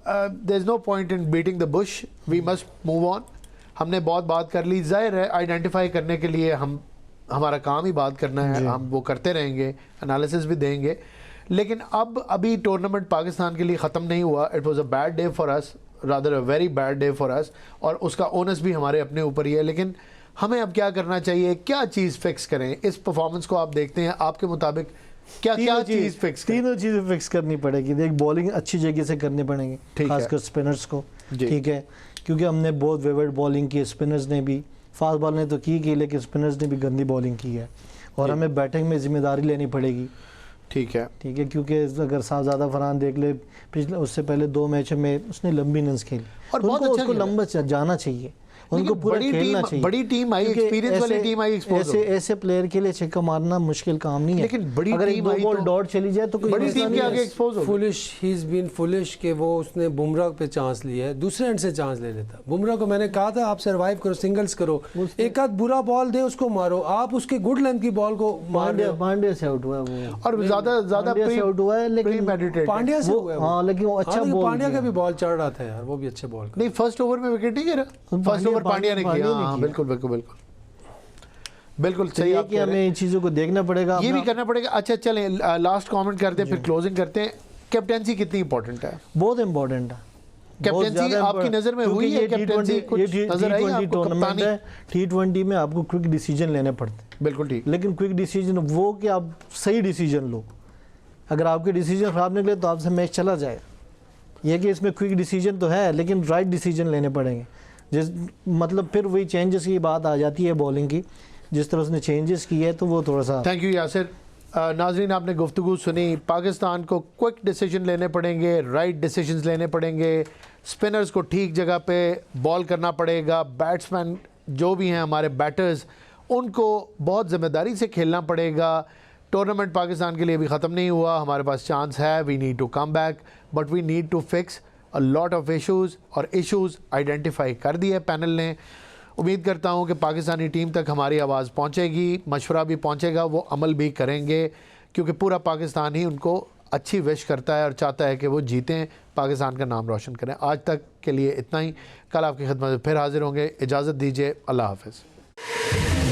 there is no point in beating the bush, we must move on. हमने बहुत बात कर ली, जाहिर है आइडेंटिफाई करने के लिए हमारा काम ही बात करना है, हम वो करते रहेंगे, एनालिसिस भी देंगे, लेकिन अब अभी टूर्नामेंट पाकिस्तान के लिए ख़त्म नहीं हुआ। It was a bad day for us, rather a very bad day for us, और उसका ओनस भी हमारे अपने ऊपर ही है। लेकिन हमें अब क्या करना चाहिए, क्या चीज़ फिक्स करें? इस परफॉर्मेंस को आप देखते हैं, आपके मुताबिक क्या चीज़ फिक्स करें? तीनों चीज़ें फिक्स करनी पड़ेगी। देख, बॉलिंग अच्छी जगह से करने पड़ेंगे, ठीक है। खासकर स्पिनर्स को, जी। ठीक है, क्योंकि हमने बहुत वेवर्ड बॉलिंग की, स्पिनर्स ने भी, फास्ट बॉल ने तो की लेकिन स्पिनर्स ने भी गंदी बॉलिंग की है, और हमें बैटिंग में जिम्मेदारी लेनी पड़ेगी, ठीक है। ठीक है, क्योंकि अगर शाहजादा फरहान देख ले, पिछले उससे पहले 2 मैच में उसने लंबी इनिंग्स खेली और बहुत अच्छा उसको खेला। लंबा जाना चाहिए, उनको लेकिन पूरा खेलना चाहिए। बड़ी टीम आई, क्योंकि एक्सपीरियंस वाली ऐसे- टीम आई, एक्सपोज ऐसे ऐसे प्लेयर के लिए छक्का मारना मुश्किल काम नहीं है, लेकिन बड़ी अगर टीम 1-2 आई बॉल तो- डॉट चली जाए तो कोई बड़ी मसला टीम नहीं के है। आगे एक्सपोज हो गई। Foolish, he is been foolish कि वो उसने बुमराह पे चांस लिया है, दूसरे एंड से चांस ले लेता। बुमराह को मैंने कहा था आप सर्वाइव करो, सिंगल्स करो, एक आध बुरा बॉल दे उसको मारो, आप उसके गुड लेंथ की बॉल को मार रहे हो। पांड्या से आउट हुआ है वो, और ज्यादा पांड्या से आउट हुआ है, लेकिन प्रीमेडिटेटेड। पांड्या से वो- हुआ है हाँ, लेकिन वो अच्छा लेकिन बॉल पांड्या किया। का भी बॉल चढ़ रहा था यार, वो भी अच्छे बॉल नहीं, फर्स्ट ओवर में विकेट नहीं गिरा, फर्स्ट ओवर पांड्या ने किया। हाँ, बिल्कुल बिल्कुल बिल्कुल बिल्कुल सही। ये आप कि कह रहे हमें इन चीज़ों को देखना पड़ेगा, हैं, ये भी अपना- करना पड़ेगा। अच्छा चलें, लास्ट कमेंट करते हैं, फिर क्लोजिंग करते हैं। कैप्टेंसी कितनी इंपॉर्टेंट है? बहुत इम्पोर्टेंट है। कैप्टेंसी आपकी नज़र में हुई है? कैप्टेंसी कुछ नजर आई आपको? टूर्नामेंट है, T20 में आपको क्विक डिसीजन लेने पड़ते हैं, बिल्कुल ठीक। लेकिन क्विक डिसीजन वो कि आप सही डिसीजन लो। अगर आपके डिसीजन ख़राब निकले तो आपसे मैच चला जाएगा। यह कि इसमें क्विक डिसीजन तो है, लेकिन राइट डिसीजन लेने पड़ेंगे। जिस मतलब फिर वही चेंजेस की बात आ जाती है बॉलिंग की, जिस तरह उसने चेंजेस किए है तो वो थोड़ा सा। Thank you Yasir. नाजरीन, आपने गुफ्तगू सुनी। पाकिस्तान को क्विक डिसीजन लेने पड़ेंगे, राइट डिसीजंस लेने पड़ेंगे, स्पिनर्स को ठीक जगह पे बॉल करना पड़ेगा, बैट्समैन जो भी हैं हमारे बैटर्स, उनको बहुत ज़िम्मेदारी से खेलना पड़ेगा। टूर्नामेंट पाकिस्तान के लिए भी ख़त्म नहीं हुआ, हमारे पास चांस है। We need to come back, but we need to fix a lot of issues, और इश्यूज़ आइडेंटिफाई कर दिए पैनल ने। उम्मीद करता हूँ कि पाकिस्तानी टीम तक हमारी आवाज़ पहुँचेगी, मशवरा भी पहुँचेगा, वो अमल भी करेंगे, क्योंकि पूरा पाकिस्तान ही उनको अच्छी विश करता है और चाहता है कि वो जीतें, पाकिस्तान का नाम रोशन करें। आज तक के लिए इतना ही, कल आपकी खिदमत में फिर हाजिर होंगे। इजाज़त दीजिए, अल्लाह हाफ़िज़।